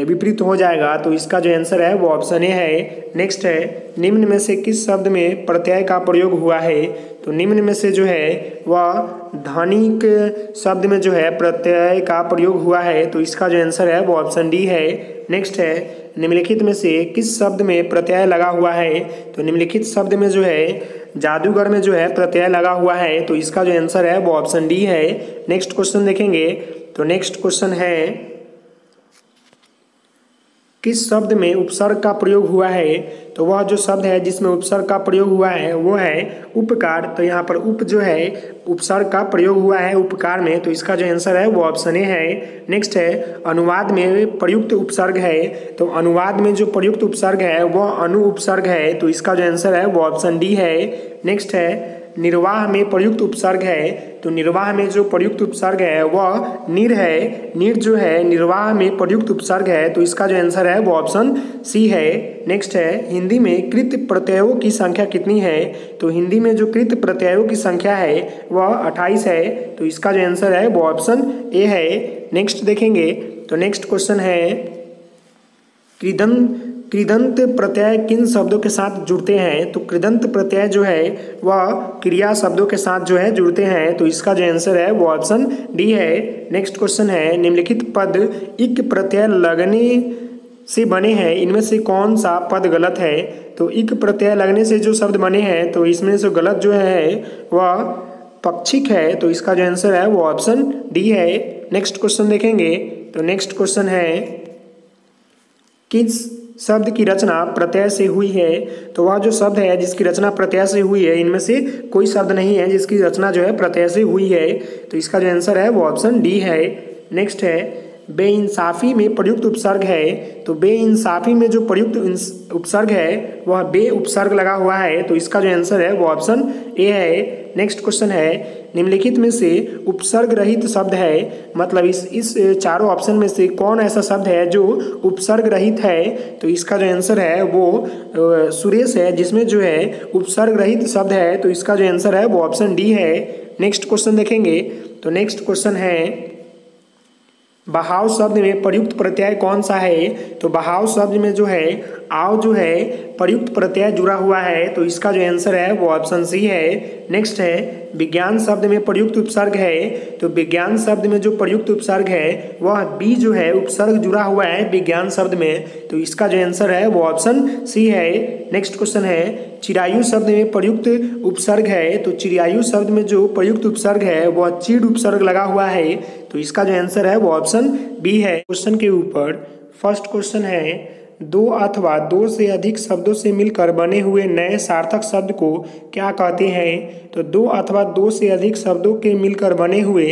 विपरीत हो जाएगा, तो इसका जो आंसर है वो ऑप्शन ए है। नेक्स्ट है, निम्न में से किस शब्द में प्रत्यय का प्रयोग हुआ है, तो निम्न में से जो है वह धनिक शब्द में जो है प्रत्यय का प्रयोग हुआ है, तो इसका जो आंसर है वो ऑप्शन डी है। नेक्स्ट है, निम्नलिखित में से किस शब्द में प्रत्यय लगा हुआ है, तो निम्नलिखित शब्द में जो है जादूगर में जो है प्रत्यय लगा हुआ है, तो इसका जो आंसर है वो ऑप्शन डी है। नेक्स्ट क्वेश्चन देखेंगे, तो नेक्स्ट क्वेश्चन है, किस शब्द में उपसर्ग का प्रयोग हुआ है, तो वह जो शब्द है जिसमें उपसर्ग का प्रयोग हुआ है वो है उपकार, तो यहाँ पर उप जो है उपसर्ग का प्रयोग हुआ है उपकार में, तो इसका जो आंसर है वो ऑप्शन ए है। नेक्स्ट है, अनुवाद में प्रयुक्त उपसर्ग है, तो अनुवाद में जो प्रयुक्त उपसर्ग है वह अनु उपसर्ग है, तो इसका जो आंसर है वो ऑप्शन डी है। नेक्स्ट है, निर्वाह में प्रयुक्त उपसर्ग है, तो निर्वाह में जो प्रयुक्त उपसर्ग है वह निर है, निर जो है निर्वाह में प्रयुक्त उपसर्ग है, तो इसका जो आंसर है वो ऑप्शन सी है। नेक्स्ट है, हिंदी में कृत प्रत्ययों की संख्या कितनी है, तो हिंदी में जो कृत प्रत्ययों की संख्या है वह 28 है, तो इसका जो आंसर है वो ऑप्शन ए है। नेक्स्ट देखेंगे, तो नेक्स्ट क्वेश्चन है, कृदंत प्रत्यय किन शब्दों के साथ जुड़ते हैं, तो कृदंत प्रत्यय जो है वह क्रिया शब्दों के साथ जो है जुड़ते हैं, तो इसका जो आंसर है वो ऑप्शन डी है। नेक्स्ट क्वेश्चन है, निम्नलिखित पद इक प्रत्यय लगने से बने हैं, इनमें से कौन सा पद गलत है, तो इक प्रत्यय लगने से जो शब्द बने हैं तो इसमें से गलत जो है वह पक्षिक है, तो इसका जो आंसर है वो ऑप्शन डी है। नेक्स्ट क्वेश्चन देखेंगे, तो नेक्स्ट क्वेश्चन है, किस शब्द की रचना प्रत्यय से हुई है? तो वह जो शब्द है जिसकी रचना प्रत्यय से हुई है, इनमें से कोई शब्द नहीं है जिसकी रचना जो है प्रत्यय से हुई है। तो इसका जो आंसर है वो ऑप्शन डी है। नेक्स्ट है बेइंसाफी में प्रयुक्त उपसर्ग है। तो बेइंसाफी में जो प्रयुक्त उपसर्ग है वह बे उपसर्ग लगा हुआ है। तो इसका जो आंसर है वो ऑप्शन ए है। नेक्स्ट क्वेश्चन है निम्नलिखित में से उपसर्ग रहित शब्द है, मतलब इस चारों ऑप्शन में से कौन ऐसा शब्द है जो उपसर्ग रहित है? तो इसका जो आंसर है वो सुरेश है, जिसमें जो है उपसर्ग रहित शब्द है। तो इसका जो आंसर है वो ऑप्शन डी है। नेक्स्ट क्वेश्चन देखेंगे। तो नेक्स्ट क्वेश्चन है बहाव शब्द में प्रयुक्त प्रत्यय कौन सा है? तो बहाव शब्द में जो है आव जो है प्रयुक्त प्रत्यय जुड़ा हुआ है। तो इसका जो आंसर है वो ऑप्शन सी है। नेक्स्ट है विज्ञान शब्द में प्रयुक्त उपसर्ग है। तो विज्ञान शब्द में जो प्रयुक्त उपसर्ग है वह बी जो है उपसर्ग जुड़ा हुआ है विज्ञान शब्द में। तो इसका जो आंसर है वो ऑप्शन सी है। नेक्स्ट क्वेश्चन है चिरायु शब्द में प्रयुक्त उपसर्ग है। तो चिरायु शब्द में जो प्रयुक्त उपसर्ग है वह चीड़ उपसर्ग लगा हुआ है। तो इसका जो आंसर है वो ऑप्शन बी है। क्वेश्चन के ऊपर फर्स्ट क्वेश्चन है दो अथवा दो से अधिक शब्दों से मिलकर बने हुए नए सार्थक शब्द को क्या कहते हैं? तो दो अथवा दो से अधिक शब्दों के मिलकर बने हुए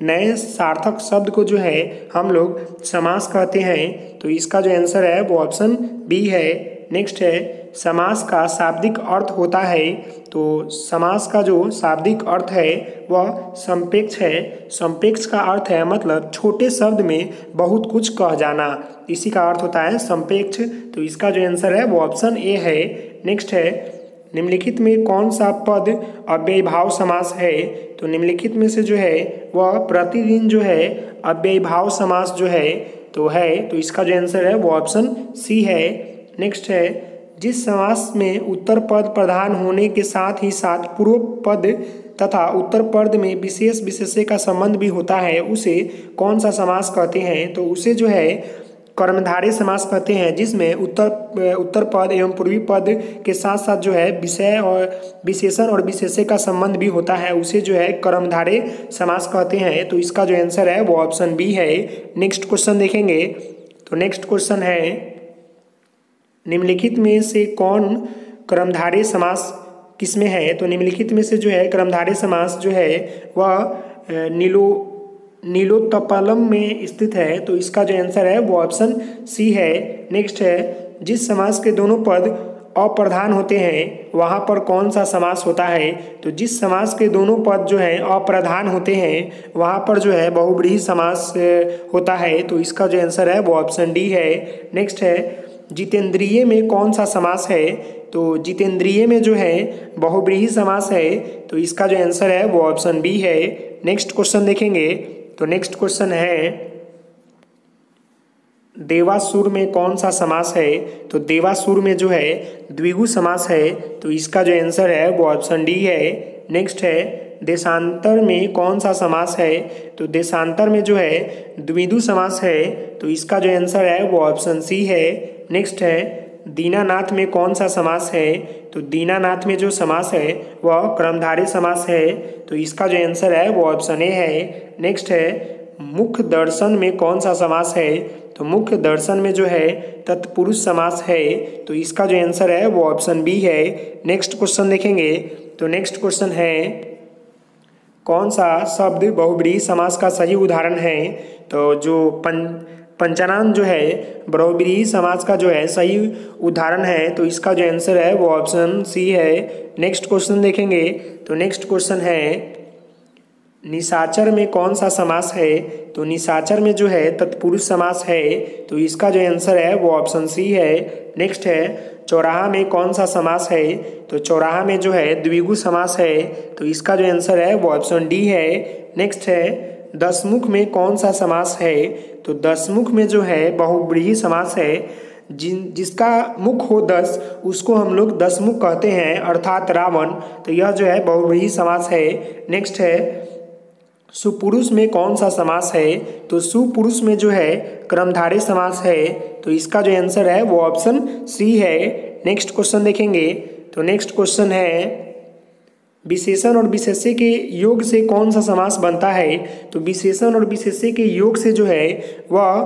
नए सार्थक शब्द को जो है हम लोग समास कहते हैं। तो इसका जो आंसर है वो ऑप्शन बी है। नेक्स्ट है समास का शाब्दिक अर्थ होता है। तो समास का जो शाब्दिक अर्थ है वह संपेक्ष है। संपेक्ष का अर्थ है मतलब छोटे शब्द में बहुत कुछ कह जाना, इसी का अर्थ होता है संपेक्ष। तो इसका जो आंसर है वो ऑप्शन ए है। नेक्स्ट है निम्नलिखित में कौन सा पद अव्ययीभाव समास है? तो निम्नलिखित में से जो है वह प्रतिदिन जो है अव्ययीभाव समास जो है तो इसका जो आंसर है वो ऑप्शन सी है। नेक्स्ट है जिस समास में उत्तर पद प्रधान होने के साथ ही साथ पूर्व पद तथा उत्तर पद में विशेष विशेष्य का संबंध भी होता है उसे कौन सा समास कहते हैं? तो उसे जो है कर्मधारय समास कहते हैं, जिसमें उत्तर पद एवं पूर्वी पद के साथ साथ जो है विषय और विशेषण और विशेष्य का संबंध भी होता है, उसे जो है कर्मधारय समास कहते हैं। तो इसका जो आंसर है वो ऑप्शन बी है। नेक्स्ट क्वेश्चन देखेंगे। तो नेक्स्ट क्वेश्चन है निम्नलिखित में से कौन कर्मधारय समास किसमें है? तो निम्नलिखित में से जो है कर्मधारय समास जो है वह नीलोत्पलम में स्थित है। तो इसका जो आंसर है वो ऑप्शन सी है। नेक्स्ट है जिस समास के दोनों पद अप्रधान होते हैं वहाँ पर कौन सा समास होता है? तो जिस समास के दोनों पद जो है अप्रधान होते हैं वहाँ पर जो है बहुब्रीहि समास होता है। तो इसका जो आंसर है वो ऑप्शन डी है। नेक्स्ट है जितेंद्रिय में कौन सा समास है? तो जितेंद्रिय में जो है बहुब्रीहि समास है। तो इसका जो आंसर है वो ऑप्शन बी है। नेक्स्ट क्वेश्चन देखेंगे। तो नेक्स्ट क्वेश्चन है देवासुर में कौन सा समास है? तो देवासुर में जो है द्विगु समास है। तो इसका जो आंसर है वो ऑप्शन डी है। नेक्स्ट है देशांतर में कौन सा समास है? तो देशांतर में जो है द्विविधु समास है। तो इसका जो आंसर है वो ऑप्शन सी है। नेक्स्ट है दीनानाथ में कौन सा समास है? तो दीनानाथ में जो समास है वह कर्मधारय समास है। तो इसका जो आंसर है वो ऑप्शन ए है। नेक्स्ट है मुख्य दर्शन में कौन सा समास है? तो मुख्य दर्शन में जो है तत्पुरुष समास है। तो इसका जो आंसर है वो ऑप्शन बी है। नेक्स्ट क्वेश्चन देखेंगे। तो नेक्स्ट क्वेश्चन है कौन सा शब्द बहुब्रीहि समास का सही उदाहरण है? तो जो पंचानन जो है बहुब्रीहि समास का जो है सही उदाहरण है। तो इसका जो आंसर है वो ऑप्शन सी है। नेक्स्ट क्वेश्चन देखेंगे। तो नेक्स्ट क्वेश्चन है निशाचर में कौन सा समास है? तो निशाचर में जो है तत्पुरुष समास है। तो इसका जो आंसर है वो ऑप्शन सी है। नेक्स्ट है चौराहा में कौन सा समास है? तो चौराहा में जो है द्विगु समास है। तो इसका जो आंसर है वो ऑप्शन डी है। नेक्स्ट है दसमुख में कौन सा समास है? तो दसमुख में जो है बहुब्रीहि समास है। जिसका मुख हो 10 उसको हम लोग दसमुख कहते हैं, अर्थात रावण। तो यह जो है बहुब्रीहि समास है। नेक्स्ट है सुपुरुष में कौन सा समास है? तो सुपुरुष में जो है कर्मधारय समास है। तो इसका जो आंसर है वो ऑप्शन सी है। नेक्स्ट क्वेश्चन देखेंगे। तो नेक्स्ट क्वेश्चन है विशेषण और विशेष्य के योग से कौन सा समास बनता है? तो विशेषण और विशेष्य के योग से जो है वह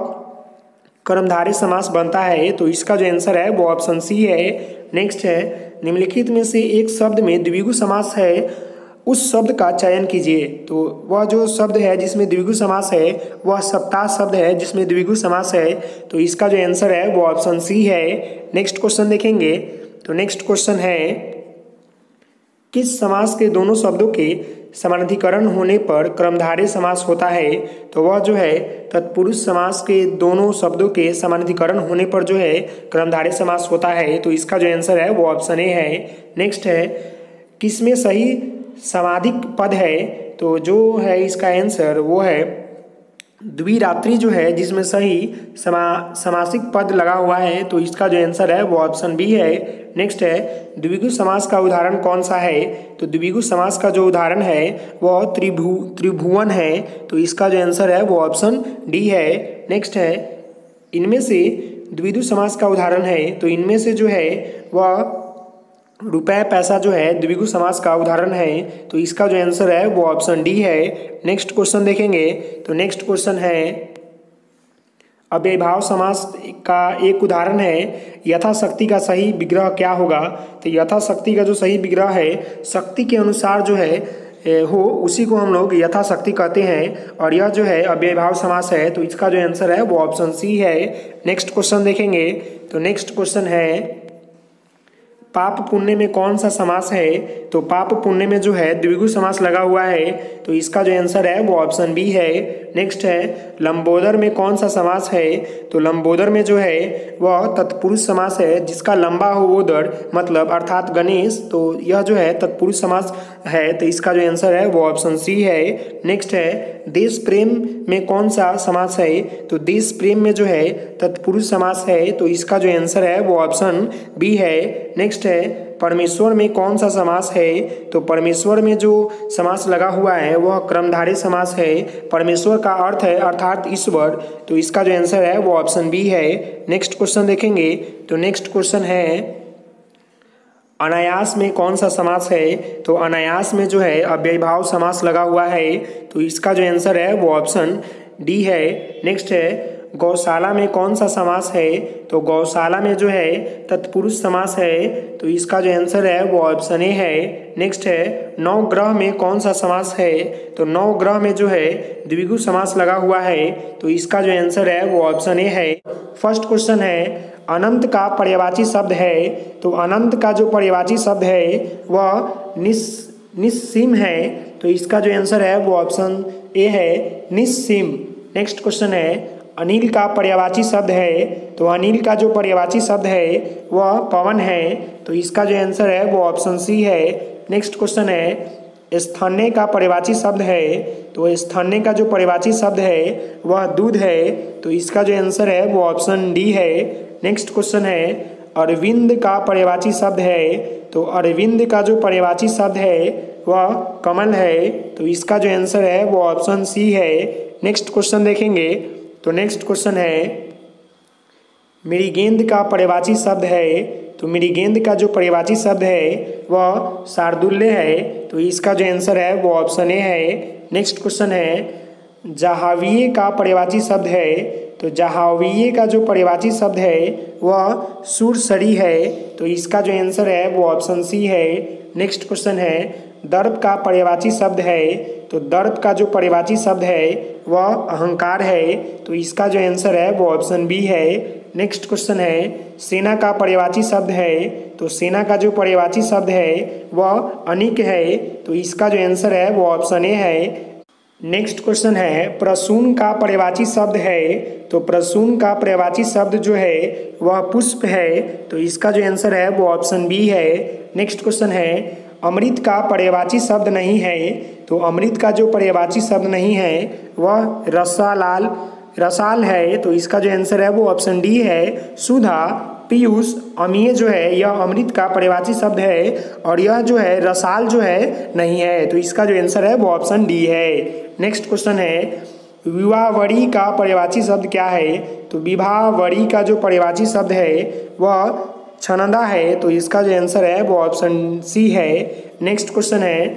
कर्मधारय समास बनता है, तो इसका जो आंसर है वो ऑप्शन सी है। नेक्स्ट है, निम्नलिखित में से एक शब्द में द्विगु समास है, उस शब्द का चयन कीजिए। तो वह जो शब्द है जिसमें द्विगु समास है वह सप्ताह शब्द है जिसमें द्विगु समास है, तो इसका जो आंसर है वो ऑप्शन सी है। नेक्स्ट क्वेश्चन देखेंगे, तो नेक्स्ट क्वेश्चन है, किस समास के दोनों शब्दों के समानाधिकरण होने पर कर्मधारय समास होता है? तो वह जो है तत्पुरुष समास के दोनों शब्दों के समानाधिकरण होने पर जो है कर्मधारय समास होता है, तो इसका जो आंसर है वो ऑप्शन ए है। नेक्स्ट है, किसमें सही समाधिक पद है? तो जो है इसका आंसर वो है द्विरात्रि जो है जिसमें सही समासिक पद लगा हुआ है, तो इसका जो आंसर है वो ऑप्शन बी है। नेक्स्ट है, द्विगु समास का उदाहरण कौन सा है? तो द्विगु समास का जो उदाहरण है वह त्रिभुवन है, तो इसका जो आंसर है वो ऑप्शन डी है। नेक्स्ट है, इनमें से द्विगु समास का उदाहरण है, तो इनमें से जो है वह रुपए पैसा जो है द्विगु समास का उदाहरण है, तो इसका जो आंसर है वो ऑप्शन डी है। नेक्स्ट क्वेश्चन देखेंगे, तो नेक्स्ट क्वेश्चन है, अव्ययीभाव समास का एक उदाहरण है, यथाशक्ति का सही विग्रह क्या होगा? तो यथाशक्ति का जो सही विग्रह है शक्ति के अनुसार जो है हो उसी को हम लोग यथाशक्ति कहते हैं, और यह जो है अव्ययीभाव समास है, तो इसका जो आंसर है वो ऑप्शन सी है। नेक्स्ट क्वेश्चन देखेंगे, तो नेक्स्ट क्वेश्चन है, पाप पुण्य में कौन सा समास है? तो पाप पुण्य में जो है द्विगु समास लगा हुआ है, तो इसका जो आंसर है वो ऑप्शन बी है। नेक्स्ट है, लंबोदर में कौन सा समास है? तो लंबोदर में जो है वह तत्पुरुष समास है जिसका लंबा हो ओदर मतलब अर्थात गणेश, तो यह जो है तत्पुरुष समास है, तो इसका जो आंसर है वो ऑप्शन सी है। नेक्स्ट है, देश प्रेम में कौन सा समास है? तो देश प्रेम में जो है तत्पुरुष समास है, तो इसका जो आंसर है वो ऑप्शन बी है। नेक्स्ट है, परमेश्वर में कौन सा समास है? तो परमेश्वर में जो समास लगा हुआ है वह कर्मधारय समास है, परमेश्वर का अर्थ है अर्थात ईश्वर, तो इसका जो आंसर है वो ऑप्शन बी है। नेक्स्ट क्वेश्चन देखेंगे, तो नेक्स्ट क्वेश्चन है, अनायास में कौन सा समास है? तो अनायास में जो है अव्ययीभाव समास लगा हुआ है, तो इसका जो आंसर है वो ऑप्शन डी है। नेक्स्ट है, गौशाला में कौन सा समास है? तो गौशाला में जो है तत्पुरुष समास है, तो इसका जो आंसर है वो ऑप्शन ए है। नेक्स्ट है, नवग्रह में कौन सा समास है? तो नवग्रह में जो है द्विगु समास लगा हुआ है, तो इसका जो आंसर है वो ऑप्शन ए है। फर्स्ट क्वेश्चन है, अनंत का पर्यायवाची शब्द है? तो अनंत का जो पर्यायवाची शब्द है वह निस्सीम है, तो इसका जो आंसर है वो ऑप्शन ए है, निस्सीम। नेक्स्ट क्वेश्चन है, अनिल का पर्यायवाची शब्द है? तो अनिल का जो पर्यायवाची शब्द है वह पवन है, तो इसका जो आंसर है वो ऑप्शन सी है। नेक्स्ट क्वेश्चन है, स्थान्य का पर्यायवाची शब्द है? तो स्थान्य का जो पर्यायवाची शब्द है वह दूध है, तो इसका जो आंसर है वो ऑप्शन डी है। नेक्स्ट क्वेश्चन है, अरविंद का पर्यायवाची शब्द है? तो अरविंद का जो पर्यायवाची शब्द है वह कमल है, तो इसका जो आंसर है वो ऑप्शन सी है। नेक्स्ट क्वेश्चन देखेंगे, तो नेक्स्ट क्वेश्चन है, मेरी गेंद का पर्यायवाची शब्द है? तो मेरी गेंद का जो पर्यायवाची शब्द है वह शार्दुल्य है, तो इसका जो आंसर है वो ऑप्शन ए है। नेक्स्ट क्वेश्चन है, जहाविये का पर्यायवाची शब्द है? तो जहाविये का जो पर्यायवाची शब्द है वह सुरसरी है, तो इसका जो आंसर है वो ऑप्शन सी है। नेक्स्ट क्वेश्चन है, दर्प का पर्यायवाची शब्द है? तो दर्प का जो पर्यायवाची शब्द है वह अहंकार है, तो इसका जो आंसर है वो ऑप्शन बी है। नेक्स्ट क्वेश्चन है, सेना का पर्यायवाची शब्द है? तो सेना का जो पर्यायवाची शब्द है वह अनिक है, तो इसका जो आंसर है वो ऑप्शन ए है। नेक्स्ट क्वेश्चन है, प्रसून का पर्यायवाची शब्द है? तो प्रसून का पर्यायवाची शब्द जो है वह पुष्प है, तो इसका जो आंसर है वो ऑप्शन बी है। नेक्स्ट क्वेश्चन है, अमृत का पर्यायवाची शब्द नहीं है? तो अमृत का जो पर्यायवाची शब्द नहीं है वह रसाल है, तो इसका जो आंसर है वो ऑप्शन डी है। सुधा, पीयूष, अमीय जो है यह अमृत का पर्यायवाची शब्द है, और यह जो है रसाल जो है नहीं है, तो इसका जो आंसर है वो ऑप्शन डी है। नेक्स्ट क्वेश्चन है, विवाहवरी का पर्यायवाची शब्द क्या है? तो विवाहवरी का जो पर्यायवाची शब्द है वह छनदा है, तो इसका जो आंसर है वो ऑप्शन सी है। नेक्स्ट क्वेश्चन है,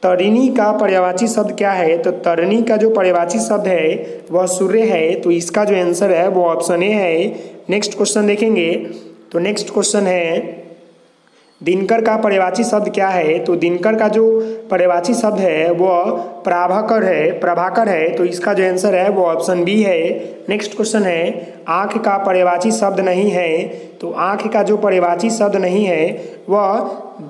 तरिणी का पर्यायवाची शब्द क्या है? तो तरिणी का जो पर्यायवाची शब्द है वह सूर्य है, तो इसका जो आंसर है वो ऑप्शन ए है। नेक्स्ट क्वेश्चन देखेंगे। तो नेक्स्ट क्वेश्चन है दिनकर का पर्यायवाची शब्द क्या है? तो दिनकर का जो पर्यायवाची शब्द है वह प्रभाकर है, तो इसका जो आंसर है वो ऑप्शन बी है। नेक्स्ट क्वेश्चन है आँख का पर्यायवाची शब्द नहीं है, तो आँख का जो पर्यायवाची शब्द नहीं है वह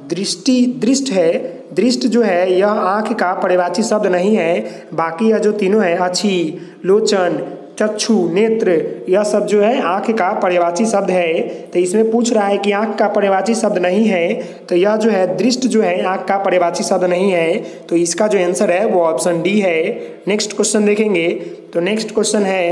दृष्ट है। दृष्ट जो है यह आँख का पर्यायवाची शब्द नहीं है, बाकी यह जो तीनों है अच्छी, लोचन, चक्षु, नेत्र, यह सब जो है आँख का पर्यायवाची शब्द है। तो इसमें पूछ रहा है कि आँख का पर्यायवाची शब्द नहीं है, तो यह जो है दृष्ट जो है आँख का पर्यायवाची शब्द नहीं है, तो इसका जो आंसर है वो ऑप्शन डी है। नेक्स्ट क्वेश्चन देखेंगे। तो नेक्स्ट क्वेश्चन है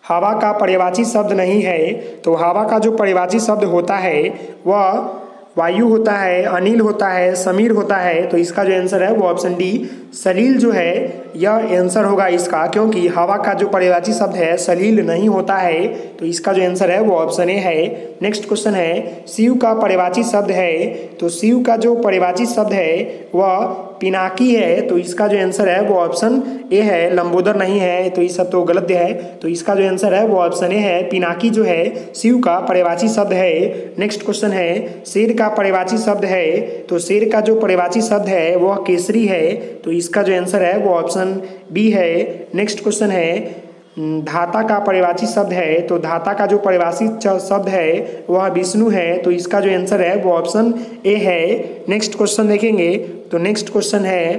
हवा का पर्यायवाची शब्द नहीं है, तो हवा का जो पर्यायवाची शब्द होता है वह वायु होता है, अनिल होता है, समीर होता है, तो इसका जो आंसर है वो ऑप्शन डी सलील जो है यह आंसर होगा इसका, क्योंकि हवा का जो पर्यायवाची शब्द है सलील नहीं होता है, तो इसका जो आंसर है वो ऑप्शन ए है। नेक्स्ट क्वेश्चन है शिव का पर्यायवाची शब्द है, तो शिव का जो पर्यायवाची शब्द है वह पिनाकी है, तो इसका जो आंसर है वो ऑप्शन ए है। लंबोदर नहीं है, तो ये सब तो गलत है, तो इसका जो आंसर है वो ऑप्शन ए है। पिनाकी जो है शिव का पर्यायवाची शब्द है। नेक्स्ट क्वेश्चन है शेर का पर्यायवाची शब्द है, तो शेर का जो पर्यायवाची शब्द है वह केसरी है, तो इसका जो आंसर है वो ऑप्शन बी है। नेक्स्ट क्वेश्चन है धाता का पर्यायवाची शब्द है, तो धाता का जो पर्यायवाची शब्द है वह विष्णु है, तो इसका जो आंसर है वो ऑप्शन ए है। नेक्स्ट क्वेश्चन देखेंगे। तो नेक्स्ट क्वेश्चन है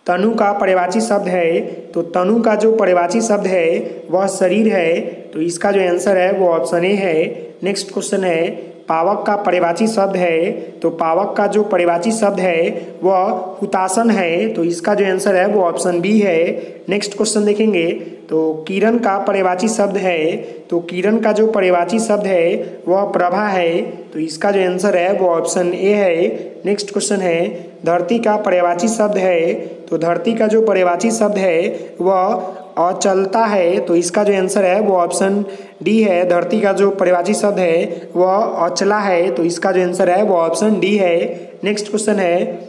तनु का पर्यायवाची शब्द है, तो तनु का जो पर्यायवाची शब्द है वह शरीर है, तो इसका जो आंसर है वो ऑप्शन ए है। नेक्स्ट क्वेश्चन है पावक का पर्यायवाची शब्द है, तो पावक का जो पर्यायवाची शब्द है वह हुतासन है, तो इसका जो आंसर है वो ऑप्शन बी है। नेक्स्ट क्वेश्चन देखेंगे। तो किरण का पर्यायवाची शब्द है, तो किरण का जो पर्यायवाची शब्द है वह प्रभा है, तो इसका जो आंसर है वो ऑप्शन ए है। नेक्स्ट क्वेश्चन है धरती का पर्यायवाची शब्द है, तो धरती का जो पर्यायवाची शब्द है वह अचलता है, तो इसका जो आंसर है वो ऑप्शन डी है। धरती का जो पर्यायवाची शब्द है वह अचला है, तो इसका जो आंसर है वो ऑप्शन डी है। नेक्स्ट क्वेश्चन है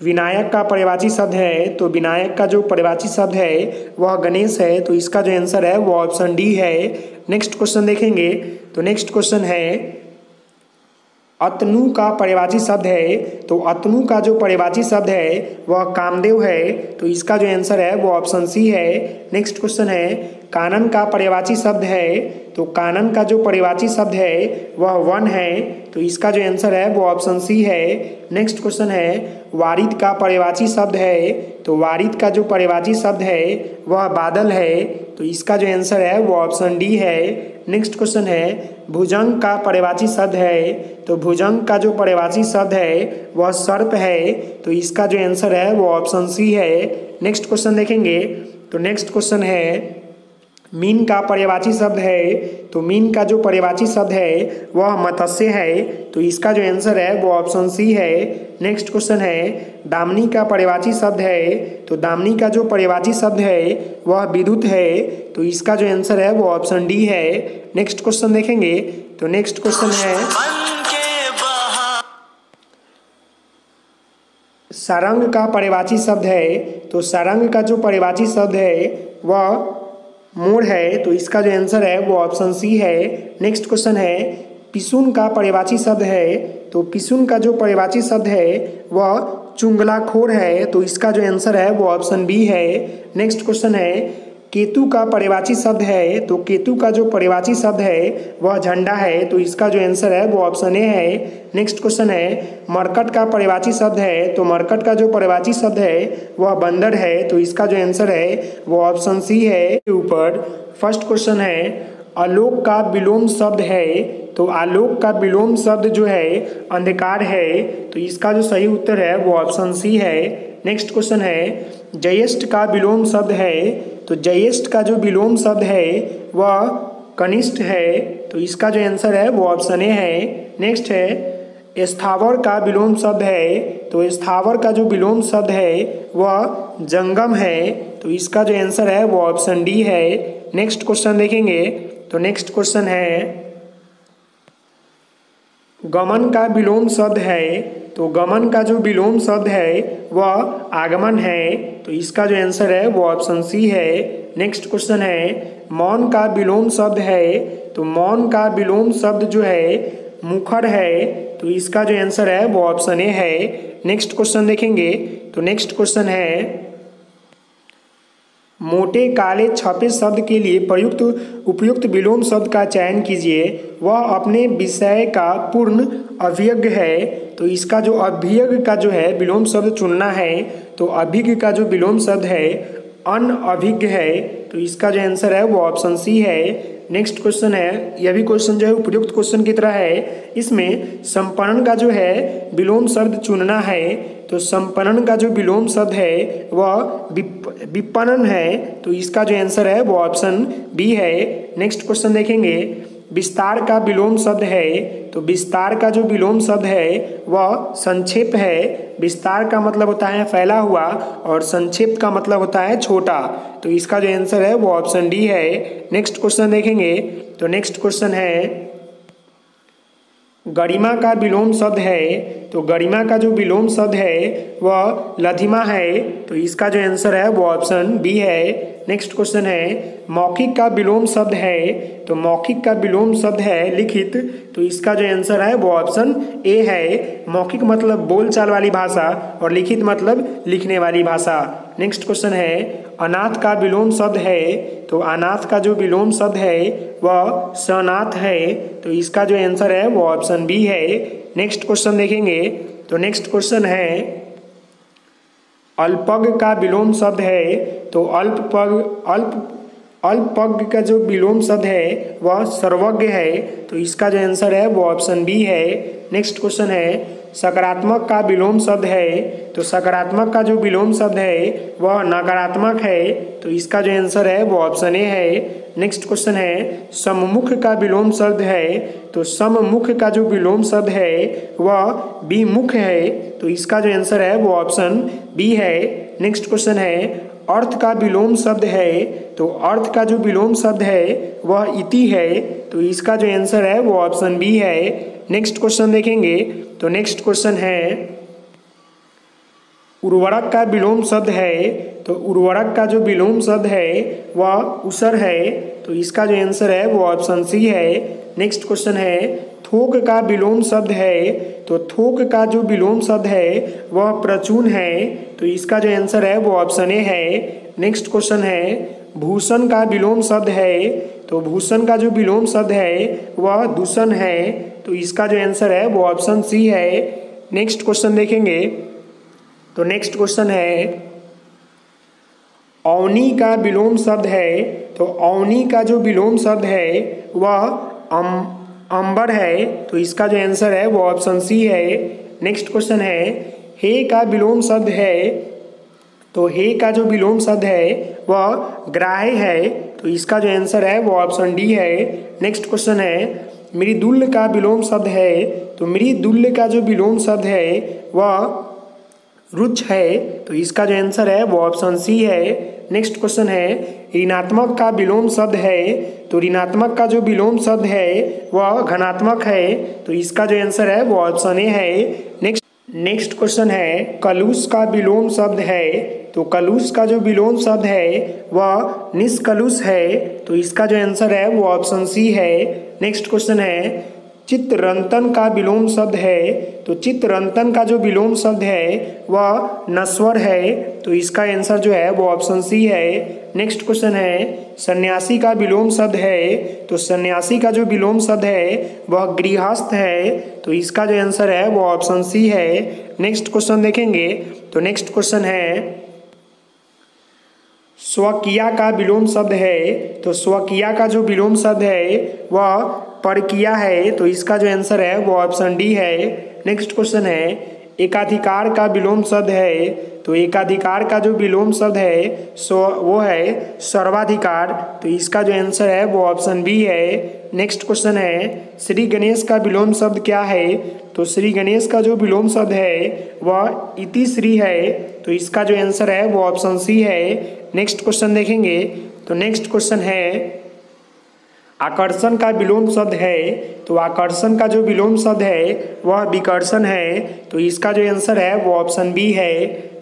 विनायक का पर्यायवाची शब्द है, तो विनायक का जो पर्यायवाची शब्द है वह गणेश है, तो इसका जो आंसर है वो ऑप्शन डी है। नेक्स्ट क्वेश्चन देखेंगे। तो नेक्स्ट क्वेश्चन है अतनु का पर्यायवाची शब्द है, तो अतनु का जो पर्यायवाची शब्द है वह कामदेव है, तो इसका जो आंसर है वो ऑप्शन सी है। नेक्स्ट क्वेश्चन है कानन का पर्यायवाची शब्द है, तो कानन का जो पर्यायवाची शब्द है वह वन है, तो इसका जो आंसर है वो ऑप्शन सी है। नेक्स्ट क्वेश्चन है वारिद का पर्यायवाची शब्द है, तो वारिद का जो पर्यायवाची शब्द है वह बादल है, तो इसका जो आंसर है वो ऑप्शन डी है। नेक्स्ट क्वेश्चन है भुजंग का पर्यायवाची शब्द है, तो भुजंग का जो पर्यायवाची शब्द है वह सर्प है, तो इसका जो आंसर है वो ऑप्शन सी है। नेक्स्ट क्वेश्चन देखेंगे। तो नेक्स्ट क्वेश्चन है मीन का पर्यायवाची शब्द है, तो मीन का जो पर्यायवाची शब्द है वह मत्स्य है, तो इसका जो आंसर है वो ऑप्शन सी है। नेक्स्ट क्वेश्चन है दामिनी का पर्यायवाची शब्द है, तो दामिनी का जो पर्यायवाची शब्द है वह विद्युत है, तो इसका जो आंसर है वो ऑप्शन डी है। नेक्स्ट क्वेश्चन देखेंगे। तो नेक्स्ट क्वेश्चन है सारंग का पर्यायवाची शब्द है, तो सारंग का जो पर्यायवाची शब्द है वह मोर है, तो इसका जो आंसर है वो ऑप्शन सी है। नेक्स्ट क्वेश्चन है पिसुन का पर्यायवाची शब्द है, तो पिसुन का जो पर्यायवाची शब्द है वह चुंगलाखोर है, तो इसका जो आंसर है वो ऑप्शन बी है। नेक्स्ट क्वेश्चन है केतु का पर्यायवाची शब्द है, तो केतु का जो पर्यायवाची शब्द है वह झंडा है, तो इसका जो आंसर है वो ऑप्शन ए है। नेक्स्ट क्वेश्चन है मरकट का पर्यायवाची शब्द है, तो मरकट का जो पर्यायवाची शब्द है वह बंदर है, तो इसका जो आंसर है वो ऑप्शन सी है। ऊपर फर्स्ट क्वेश्चन है आलोक का विलोम शब्द है, तो आलोक का विलोम शब्द जो है अंधकार है, तो इसका जो सही उत्तर है वो ऑप्शन सी है। नेक्स्ट क्वेश्चन है ज्येष्ठ का विलोम शब्द है, तो ज्येष्ठ का जो विलोम शब्द है वह कनिष्ठ है, तो इसका जो आंसर है वो ऑप्शन ए है। नेक्स्ट है स्थावर का विलोम शब्द है, तो स्थावर का जो विलोम शब्द है वह जंगम है, तो इसका जो आंसर है वो ऑप्शन डी है। नेक्स्ट क्वेश्चन देखेंगे। तो नेक्स्ट क्वेश्चन है गमन का विलोम शब्द है, तो गमन का जो विलोम शब्द है वह आगमन है, तो इसका जो आंसर है वो ऑप्शन सी है। नेक्स्ट क्वेश्चन है मौन का विलोम शब्द है, तो मौन का विलोम शब्द जो है मुखर है, तो इसका जो आंसर है वो ऑप्शन ए है। नेक्स्ट क्वेश्चन देखेंगे, तो नेक्स्ट क्वेश्चन है मोटे काले छपे शब्द के लिए उपयुक्त विलोम शब्द का चयन कीजिए, वह अपने विषय का पूर्ण अभिज्ञ है, तो इसका जो अभिज्ञ का जो है विलोम शब्द चुनना है, तो अभिज्ञ का जो विलोम शब्द है अनअभिज्ञ है, तो इसका जो आंसर है वो ऑप्शन सी है। नेक्स्ट क्वेश्चन है, यह भी क्वेश्चन जो है उपयुक्त क्वेश्चन की तरह है। इसमें संपन्न का जो है विलोम शब्द चुनना है, तो संपन्न का जो विलोम शब्द है वह विपणन है, तो इसका जो आंसर है वो ऑप्शन बी है। नेक्स्ट क्वेश्चन देखेंगे विस्तार का विलोम शब्द है, तो विस्तार का जो विलोम शब्द है वह संक्षेप है। विस्तार का मतलब होता है फैला हुआ और संक्षेप का मतलब होता है छोटा, तो इसका जो आंसर है वो ऑप्शन डी है। नेक्स्ट क्वेश्चन देखेंगे, तो नेक्स्ट क्वेश्चन है गरिमा का विलोम शब्द है, तो गरिमा का जो विलोम शब्द है वह लधिमा है, तो इसका जो आंसर है वो ऑप्शन बी है। नेक्स्ट क्वेश्चन है मौखिक का विलोम शब्द है, तो मौखिक का विलोम शब्द है लिखित, तो इसका जो आंसर है वो ऑप्शन ए है। मौखिक मतलब बोलचाल वाली भाषा और लिखित मतलब लिखने वाली भाषा। नेक्स्ट क्वेश्चन है अनाथ का विलोम शब्द है, तो अनाथ का जो विलोम शब्द है वह सनाथ है, तो इसका जो आंसर है वो ऑप्शन बी है। नेक्स्ट क्वेश्चन देखेंगे, तो नेक्स्ट क्वेश्चन है अल्पज्ञ का विलोम शब्द है, तो अल्पज्ञ का जो विलोम शब्द है वह सर्वज्ञ है, तो इसका जो आंसर है वो ऑप्शन बी है। नेक्स्ट क्वेश्चन है सकारात्मक का विलोम शब्द है, तो सकारात्मक का जो विलोम शब्द है वह नकारात्मक है, तो इसका जो आंसर है वो ऑप्शन ए है। नेक्स्ट क्वेश्चन है सम्मुख का विलोम शब्द है, तो सम्मुख का जो विलोम शब्द है वह विमुख है, तो इसका जो आंसर है वो ऑप्शन बी है। नेक्स्ट क्वेश्चन है अर्थ का विलोम शब्द है, तो अर्थ का जो विलोम शब्द है वह इति है, तो इसका जो आंसर है वो ऑप्शन बी है। नेक्स्ट क्वेश्चन देखेंगे, तो नेक्स्ट क्वेश्चन है उर्वरक का विलोम शब्द है, तो उर्वरक का जो विलोम शब्द है वह उसर है, तो इसका जो आंसर है वो ऑप्शन सी है। नेक्स्ट क्वेश्चन है थोक का विलोम शब्द है, तो थोक का जो विलोम शब्द है वह प्रचून है, तो इसका जो आंसर है वो ऑप्शन ए है। नेक्स्ट क्वेश्चन है भूषण का विलोम शब्द है, तो भूषण का जो विलोम शब्द है वह दूषण है, तो इसका जो आंसर है वो ऑप्शन सी है। नेक्स्ट क्वेश्चन देखेंगे, तो नेक्स्ट क्वेश्चन है औनी का विलोम शब्द है, तो औनी का जो विलोम शब्द है वह अंबर है, तो इसका जो आंसर है वो ऑप्शन सी है। नेक्स्ट क्वेश्चन है हे का विलोम शब्द है, तो हे का जो विलोम शब्द है वह ग्राह्य है, तो इसका जो आंसर है वो ऑप्शन डी है। नेक्स्ट क्वेश्चन है मृदुल्य का विलोम शब्द है, तो मृदुल्य का जो विलोम शब्द है वह रुच है, तो इसका जो आंसर है वो ऑप्शन सी है। नेक्स्ट क्वेश्चन है ऋणात्मक का विलोम शब्द है, तो ऋणात्मक का जो विलोम शब्द है वह घनात्मक है, तो इसका जो आंसर है वो ऑप्शन ए है। नेक्स्ट क्वेश्चन है कलुष का विलोम शब्द है, तो कलुष का जो विलोम शब्द है वह निष्कलुष है, तो इसका जो आंसर है वो ऑप्शन सी है। नेक्स्ट क्वेश्चन है चित्तरंतन का विलोम शब्द है, तो चित्तरंतन का जो विलोम शब्द है वह नश्वर है, तो इसका आंसर जो है वो ऑप्शन सी है। नेक्स्ट क्वेश्चन है सन्यासी का विलोम शब्द है, तो सन्यासी का जो विलोम शब्द है वह गृहस्थ है, तो इसका जो आंसर है वो ऑप्शन सी है। नेक्स्ट क्वेश्चन देखेंगे, तो नेक्स्ट क्वेश्चन है स्वकीया का विलोम शब्द है, तो स्वकीया का जो विलोम शब्द है वह परकीया है, तो इसका जो आंसर है वो ऑप्शन डी है। नेक्स्ट क्वेश्चन है एकाधिकार का विलोम शब्द है, तो एकाधिकार का जो विलोम शब्द है वो है सर्वाधिकार, तो इसका जो आंसर है वो ऑप्शन बी है। नेक्स्ट क्वेश्चन है श्री गणेश का विलोम शब्द क्या है, तो श्री गणेश का जो विलोम शब्द है वह इति श्री है, तो इसका जो आंसर है वो ऑप्शन सी है। नेक्स्ट क्वेश्चन देखेंगे, तो नेक्स्ट क्वेश्चन है आकर्षण का विलोम शब्द है, तो आकर्षण का जो विलोम शब्द है वह विकर्षण है, तो इसका जो आंसर है वो ऑप्शन बी है।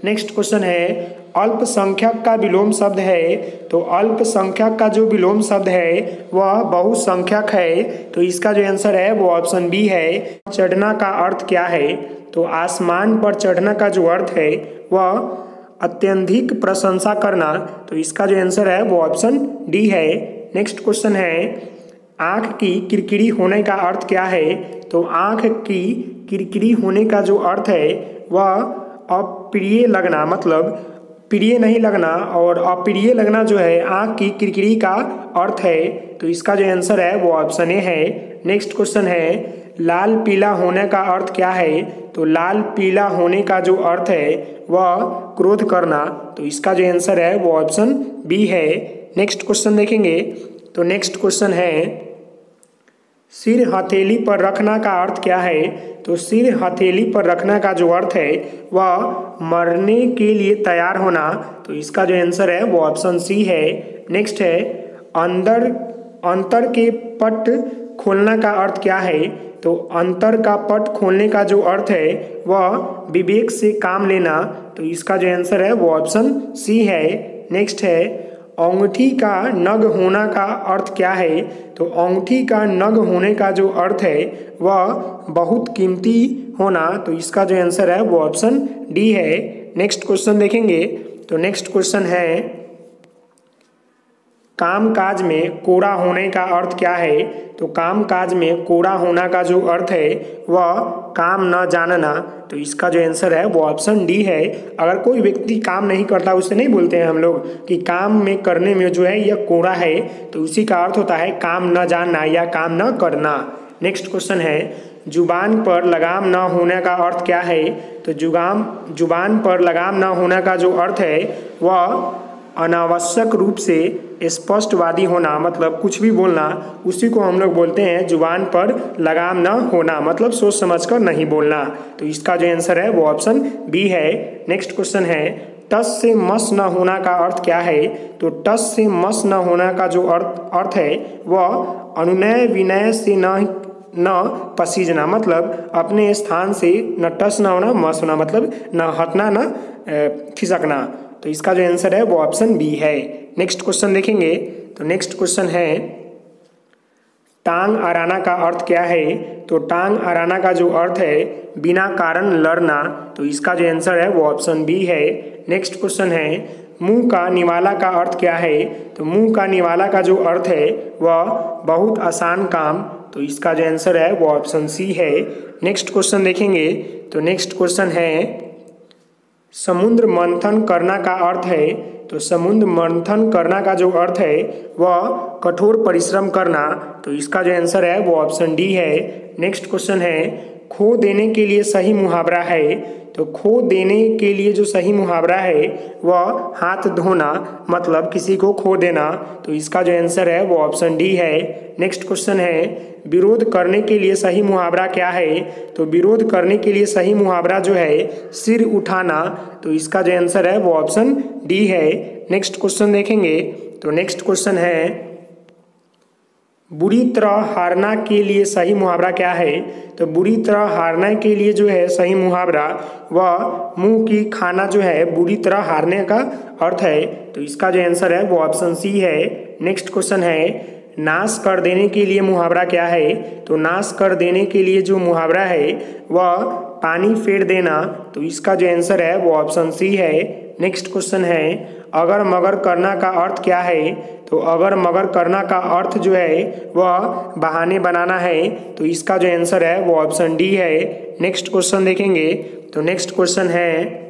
नेक्स्ट क्वेश्चन है अल्पसंख्यक का विलोम शब्द है, तो अल्पसंख्यक का जो विलोम शब्द है वह बहुसंख्यक है, तो इसका जो आंसर है वो ऑप्शन बी है। चढ़ना का अर्थ क्या है, तो आसमान पर चढ़ना का जो अर्थ है वह अत्यधिक प्रशंसा करना, तो इसका जो आंसर है वो ऑप्शन डी है। नेक्स्ट क्वेश्चन है आँख की किरकिरी होने का अर्थ क्या है, तो आँख की किरकिरी होने का जो अर्थ है वह अप्रिय लगना, मतलब प्रिय नहीं लगना, और अप्रिय लगना जो है आँख की किरकिरी का अर्थ है, तो इसका जो आंसर है वो ऑप्शन ए है। नेक्स्ट क्वेश्चन है लाल पीला होने का अर्थ क्या है, तो लाल पीला होने का जो अर्थ है वह क्रोध करना, तो इसका जो आंसर है वो ऑप्शन बी है। नेक्स्ट क्वेश्चन देखेंगे, तो नेक्स्ट क्वेश्चन है सिर हथेली पर रखना का अर्थ क्या है, तो सिर हथेली पर रखना का जो अर्थ है वह मरने के लिए तैयार होना, तो इसका जो आंसर है वो ऑप्शन सी है। नेक्स्ट है अंतर के पट खोलना का अर्थ क्या है, तो अंतर का पट खोलने का जो अर्थ है वह विवेक से काम लेना, तो इसका जो आंसर है वो ऑप्शन सी है। नेक्स्ट है अंगूठी का नग होना का अर्थ क्या है, तो अंगूठी का नग होने का जो अर्थ है वह बहुत कीमती होना, तो इसका जो आंसर है वो ऑप्शन डी है। नेक्स्ट क्वेश्चन देखेंगे, तो नेक्स्ट क्वेश्चन है कामकाज में कोरा होने का अर्थ क्या है, तो कामकाज में कोरा होना का जो अर्थ है वह काम न जानना, तो इसका जो आंसर है वो ऑप्शन डी है। अगर कोई व्यक्ति काम नहीं करता उसे नहीं बोलते हैं हम लोग कि काम में करने में जो है यह कोरा है, तो उसी का अर्थ होता है काम न जानना या काम न करना। नेक्स्ट क्वेश्चन है जुबान पर लगाम न होने का अर्थ क्या है, तो जुबान पर लगाम न होने का जो अर्थ है वह अनावश्यक रूप से स्पष्टवादी होना, मतलब कुछ भी बोलना, उसी को हम लोग बोलते हैं जुबान पर लगाम न होना, मतलब सोच समझकर नहीं बोलना, तो इसका जो आंसर है वो ऑप्शन बी है। नेक्स्ट क्वेश्चन है टस से मस न होना का अर्थ क्या है, तो टस से मस न होना का जो अर्थ है वह अनुनय विनय से न पसीजना, मतलब अपने स्थान से न टस न होना, मस होना, मतलब न हटना न खिसकना, तो इसका जो आंसर है वो ऑप्शन बी है। नेक्स्ट क्वेश्चन देखेंगे, तो नेक्स्ट क्वेश्चन है टांग अड़ाना का अर्थ क्या है, तो टांग अड़ाना का जो अर्थ है बिना कारण लड़ना, तो इसका जो आंसर है वो ऑप्शन बी है। नेक्स्ट क्वेश्चन है मुंह का निवाला का अर्थ क्या है, तो मुंह का निवाला का जो अर्थ है वह बहुत आसान काम, तो इसका जो आंसर है वो ऑप्शन सी है। नेक्स्ट क्वेश्चन देखेंगे, तो नेक्स्ट क्वेश्चन है समुद्र मंथन करना का अर्थ है, तो समुद्र मंथन करना का जो अर्थ है वह कठोर परिश्रम करना, तो इसका जो आंसर है वो ऑप्शन डी है। नेक्स्ट क्वेश्चन है खो देने के लिए सही मुहावरा है, तो खो देने के लिए जो सही मुहावरा है वह हाथ धोना, मतलब किसी को खो देना, तो इसका जो आंसर है वो ऑप्शन डी है। नेक्स्ट क्वेश्चन है विरोध करने के लिए सही मुहावरा क्या है, तो विरोध करने के लिए सही मुहावरा जो है सिर उठाना, तो इसका जो आंसर है वो ऑप्शन डी है। नेक्स्ट क्वेश्चन देखेंगे, तो नेक्स्ट क्वेश्चन है बुरी तरह हारना के लिए सही मुहावरा क्या है, तो बुरी तरह हारने के लिए जो है सही मुहावरा वह मुंह की खाना जो है बुरी तरह हारने का अर्थ है, तो इसका जो आंसर है वो ऑप्शन सी है। नेक्स्ट क्वेश्चन है नाश कर देने के लिए मुहावरा क्या है, तो नाश कर देने के लिए जो मुहावरा है वह पानी फेर देना, तो इसका जो आंसर है वो ऑप्शन सी है। नेक्स्ट क्वेश्चन है अगर मगर करना का अर्थ क्या है, तो अगर मगर करना का अर्थ जो है वह बहाने बनाना है, तो इसका जो आंसर है वो ऑप्शन डी है। नेक्स्ट क्वेश्चन देखेंगे, तो नेक्स्ट क्वेश्चन है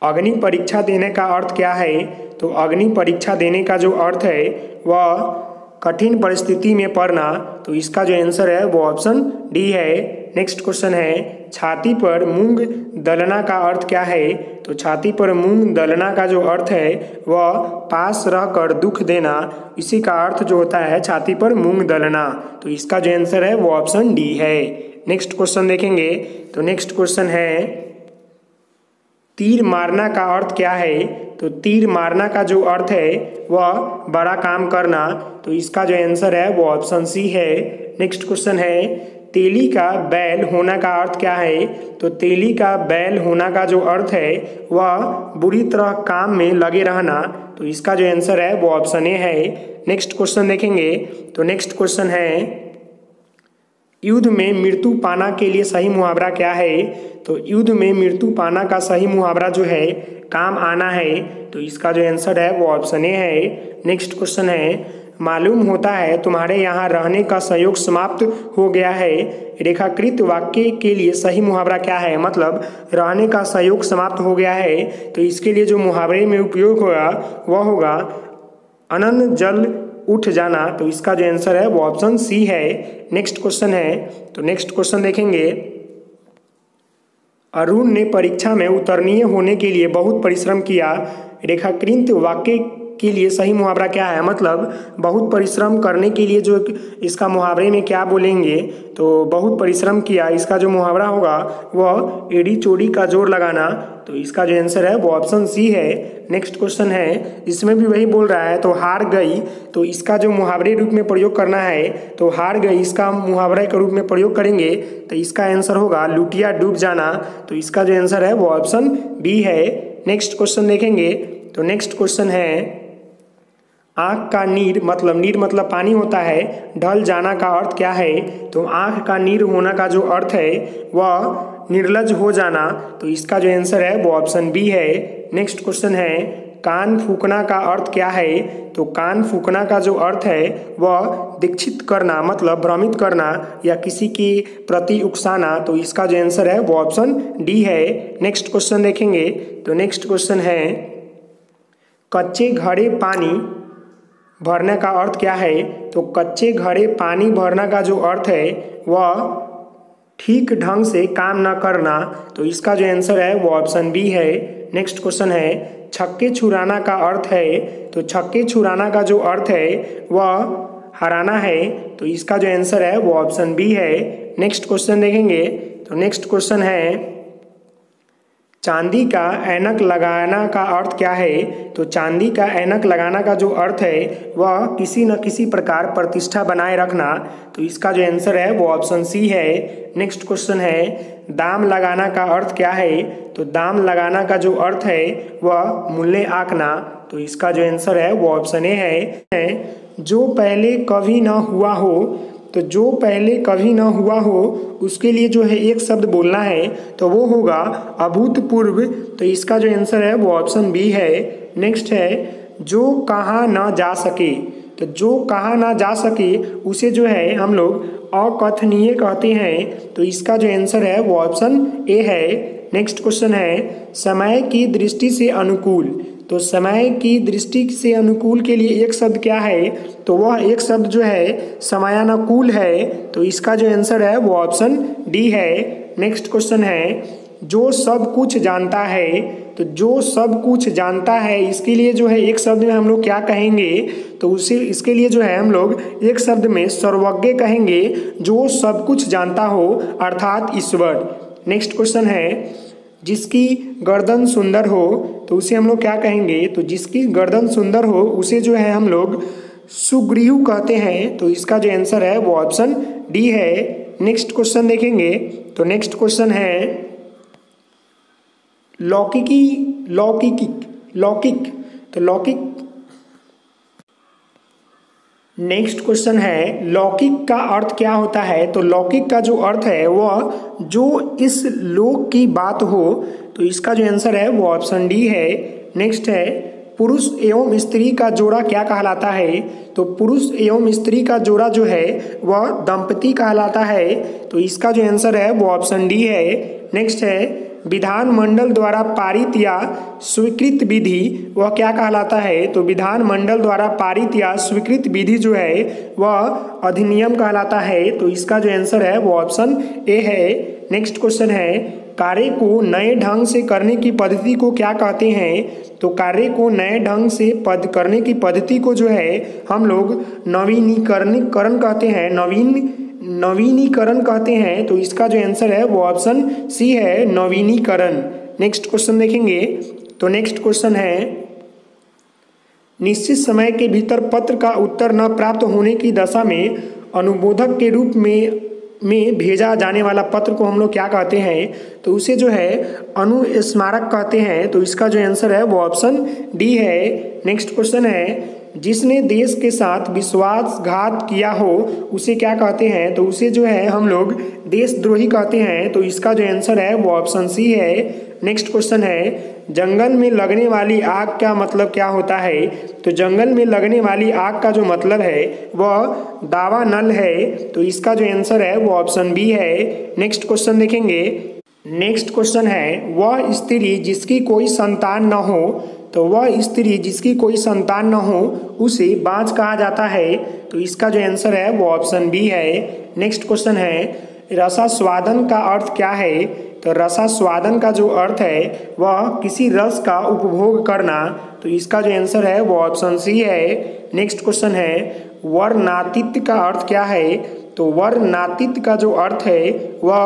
अग्नि परीक्षा देने का अर्थ क्या है, तो अग्नि परीक्षा देने का जो अर्थ है वह कठिन परिस्थिति में पड़ना, तो इसका जो आंसर है वो ऑप्शन डी है। नेक्स्ट क्वेश्चन है छाती पर मूंग दलना का अर्थ क्या है, तो छाती पर मूंग दलना का जो अर्थ है वह पास रहकर दुख देना, इसी का अर्थ जो होता है छाती पर मूंग दलना, तो इसका जो आंसर है वो ऑप्शन डी है। नेक्स्ट क्वेश्चन देखेंगे, तो नेक्स्ट क्वेश्चन है तीर मारना का अर्थ क्या है, तो तीर मारना का जो अर्थ है वह बड़ा काम करना, तो इसका जो आंसर है वो ऑप्शन सी है। नेक्स्ट क्वेश्चन है तेली का बैल होना का अर्थ क्या है? तो तेली का बैल होना का जो अर्थ है वह बुरी तरह काम में लगे रहना, तो इसका जो आंसर है वो ऑप्शन ए है। नेक्स्ट क्वेश्चन देखेंगे, तो नेक्स्ट क्वेश्चन है युद्ध में मृत्यु पाना के लिए सही मुहावरा क्या है? तो युद्ध में मृत्यु पाना का सही मुहावरा जो है काम आना है, तो इसका जो आंसर है वो ऑप्शन ए है। नेक्स्ट क्वेश्चन है मालूम होता है तुम्हारे यहाँ रहने का संयोग समाप्त हो गया है, रेखाकृत वाक्य के लिए सही मुहावरा क्या है? मतलब रहने का संयोग समाप्त हो गया है, तो इसके लिए जो मुहावरे में उपयोग होगा वह होगा अनन जल उठ जाना, तो इसका जो आंसर है वो ऑप्शन सी है। नेक्स्ट क्वेश्चन है, तो नेक्स्ट क्वेश्चन देखेंगे अरुण ने परीक्षा में उत्तीर्ण होने के लिए बहुत परिश्रम किया, रेखाकृत वाक्य के लिए सही मुहावरा क्या है? मतलब बहुत परिश्रम करने के लिए जो इसका मुहावरे में क्या बोलेंगे, तो बहुत परिश्रम किया, इसका जो मुहावरा होगा वह एड़ी चोड़ी का जोर लगाना, तो इसका जो आंसर है वो ऑप्शन सी है। नेक्स्ट क्वेश्चन है इसमें भी वही बोल रहा है, तो हार गई, तो इसका जो मुहावरे रूप में प्रयोग करना है, तो हार गई इसका मुहावरे के रूप में प्रयोग करेंगे, तो इसका आंसर होगा लुटिया डूब जाना, तो इसका जो आंसर है वो ऑप्शन बी है। नेक्स्ट क्वेश्चन देखेंगे, तो नेक्स्ट क्वेश्चन है आँख का नीर मतलब पानी होता है, ढल जाना का अर्थ क्या है? तो आँख का नीर होना का जो अर्थ है वह निर्लज हो जाना, तो इसका जो आंसर है वो ऑप्शन बी है। नेक्स्ट क्वेश्चन है कान फूकना का अर्थ क्या है? तो कान फूकना का जो अर्थ है वह दीक्षित करना, मतलब भ्रमित करना या किसी के प्रति उकसाना, तो इसका जो आंसर है वो ऑप्शन डी है। नेक्स्ट क्वेश्चन देखेंगे, तो नेक्स्ट क्वेश्चन है कच्चे घड़े पानी भरने का अर्थ क्या है? तो कच्चे घड़े पानी भरना का जो अर्थ है वह ठीक ढंग से काम न करना, तो इसका जो आंसर है वो ऑप्शन बी है। नेक्स्ट क्वेश्चन है छक्के छुड़ाना का अर्थ है, तो छक्के छुड़ाना का जो अर्थ है वह हराना है, तो इसका जो आंसर है वो ऑप्शन बी है। नेक्स्ट क्वेश्चन देखेंगे, तो नेक्स्ट क्वेश्चन है चांदी का ऐनक लगाना का अर्थ क्या है? तो चांदी का ऐनक लगाना का जो अर्थ है वह किसी न किसी प्रकार प्रतिष्ठा बनाए रखना, तो इसका जो आंसर है वो ऑप्शन सी है। नेक्स्ट क्वेश्चन है दाम लगाना का अर्थ क्या है? तो दाम लगाना का जो अर्थ है वह मूल्य आंकना, तो इसका जो आंसर है वो ऑप्शन ए है। जो पहले कभी ना हुआ हो, तो जो पहले कभी ना हुआ हो उसके लिए जो है एक शब्द बोलना है, तो वो होगा अभूतपूर्व, तो इसका जो आंसर है वो ऑप्शन बी है। नेक्स्ट है जो कहा ना जा सके, तो जो कहा ना जा सके उसे जो है हम लोग अकथनीय कहते हैं, तो इसका जो आंसर है वो ऑप्शन ए है। नेक्स्ट क्वेश्चन है समय की दृष्टि से अनुकूल, तो समय की दृष्टि से अनुकूल के लिए एक शब्द क्या है? तो वह एक शब्द जो है समयानुकूल है, तो इसका जो आंसर है वो ऑप्शन डी है। नेक्स्ट क्वेश्चन है जो सब कुछ जानता है, तो जो सब कुछ जानता है इसके लिए जो है एक शब्द में हम लोग क्या कहेंगे? तो उसे इसके लिए जो है हम लोग एक शब्द में सर्वज्ञ कहेंगे, जो सब कुछ जानता हो अर्थात ईश्वर। नेक्स्ट क्वेश्चन है जिसकी गर्दन सुंदर हो, तो उसे हम लोग क्या कहेंगे? तो जिसकी गर्दन सुंदर हो उसे जो है हम लोग सुग्रीव कहते हैं, तो इसका जो आंसर है वो ऑप्शन डी है। नेक्स्ट क्वेश्चन देखेंगे, तो नेक्स्ट क्वेश्चन है लौकिक, तो लौकिक। नेक्स्ट क्वेश्चन है लौकिक का अर्थ क्या होता है? तो लौकिक का जो अर्थ है वह जो इस लोक की बात हो, तो इसका जो आंसर है वो ऑप्शन डी है। नेक्स्ट है पुरुष एवं स्त्री का जोड़ा क्या कहलाता है? तो पुरुष एवं स्त्री का जोड़ा जो है वह दंपति कहलाता है, तो इसका जो आंसर है वो ऑप्शन डी है। नेक्स्ट है विधानमंडल द्वारा पारित या स्वीकृत विधि वह क्या कहलाता है? तो विधानमंडल द्वारा पारित या स्वीकृत विधि जो है वह अधिनियम कहलाता है, तो इसका जो आंसर है वो ऑप्शन ए है। नेक्स्ट क्वेश्चन है कार्य को नए ढंग से करने की पद्धति को क्या कहते हैं? तो कार्य को नए ढंग से करने की पद्धति को जो है हम लोग नवीनीकरण कहते हैं, नवीनीकरण कहते हैं, तो इसका जो आंसर है वो ऑप्शन सी है, नवीनीकरण। नेक्स्ट क्वेश्चन देखेंगे, तो नेक्स्ट क्वेश्चन है निश्चित समय के भीतर पत्र का उत्तर न प्राप्त होने की दशा में अनुबोधक के रूप में भेजा जाने वाला पत्र को हम लोग क्या कहते हैं, तो उसे जो है अनुस्मारक कहते हैं। तो इसका जो आंसर है वो ऑप्शन डी है। नेक्स्ट क्वेश्चन है, जिसने देश के साथ विश्वासघात किया हो उसे क्या कहते हैं, तो उसे जो है हम लोग देशद्रोही कहते हैं। तो इसका जो आंसर है वो ऑप्शन सी है। नेक्स्ट क्वेश्चन है, जंगल में लगने वाली आग का मतलब क्या होता है, तो जंगल में लगने वाली आग का जो मतलब है वह दावानल है। तो इसका जो आंसर है वो ऑप्शन बी है। नेक्स्ट क्वेश्चन देखेंगे। नेक्स्ट क्वेश्चन है, वह स्त्री जिसकी कोई संतान न हो, तो वह स्त्री जिसकी कोई संतान न हो उसे बांझ कहा जाता है। तो इसका जो आंसर है वो ऑप्शन बी है। नेक्स्ट क्वेश्चन है, रसास्वादन का अर्थ क्या है, तो रसास्वादन का जो अर्थ है वह किसी रस का उपभोग करना। तो इसका जो आंसर है वो ऑप्शन सी है। नेक्स्ट क्वेश्चन है, वर्णातीत का अर्थ क्या है, तो वर्णातीत का जो अर्थ है वह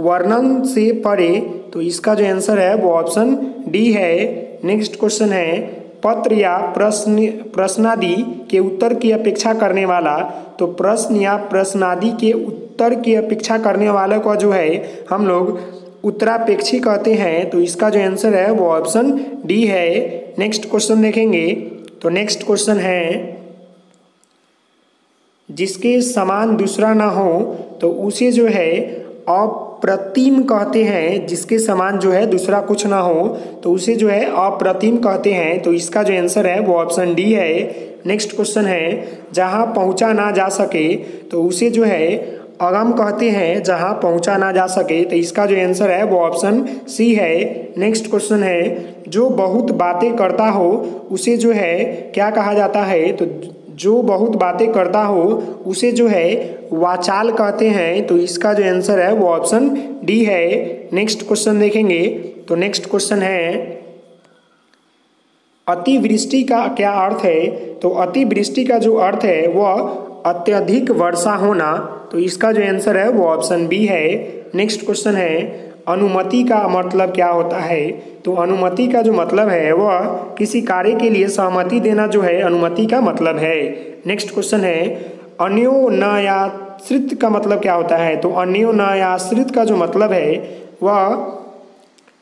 वर्णन से परे। तो इसका जो आंसर है वो ऑप्शन डी है। नेक्स्ट क्वेश्चन है, पत्र या प्रश्नादि के उत्तर की अपेक्षा करने वाला, तो प्रश्न या प्रश्नादि के उत्तर की अपेक्षा करने वाले को जो है हम लोग उत्तरापेक्षी कहते हैं। तो इसका जो आंसर है वो ऑप्शन डी है। नेक्स्ट क्वेश्चन देखेंगे। तो नेक्स्ट क्वेश्चन है, जिसके समान दूसरा ना हो तो उसे जो है अप्रतिम कहते हैं। जिसके समान जो है दूसरा कुछ ना हो तो उसे जो है अप्रतिम कहते हैं। तो इसका जो आंसर है वो ऑप्शन डी है। नेक्स्ट क्वेश्चन है, जहां पहुंचा ना जा सके तो उसे जो है अगम कहते हैं। जहां पहुंचा ना जा सके, तो इसका जो आंसर है वो ऑप्शन सी है। नेक्स्ट क्वेश्चन है, जो बहुत बातें करता हो उसे जो है क्या कहा जाता है, तो जो बहुत बातें करता हो उसे जो है वाचाल कहते हैं। तो इसका जो आंसर है वो ऑप्शन डी है। नेक्स्ट क्वेश्चन देखेंगे। तो नेक्स्ट क्वेश्चन है, अतिवृष्टि का क्या अर्थ है, तो अतिवृष्टि का जो अर्थ है वह अत्यधिक वर्षा होना। तो इसका जो आंसर है वो ऑप्शन बी है। नेक्स्ट क्वेश्चन है, अनुमति का मतलब क्या होता है, तो अनुमति का जो मतलब है वह किसी कार्य के लिए सहमति देना जो है अनुमति का मतलब है। नेक्स्ट क्वेश्चन है, अन्योन्याश्रित का मतलब क्या होता है, तो अन्योन्याश्रित का जो मतलब है वह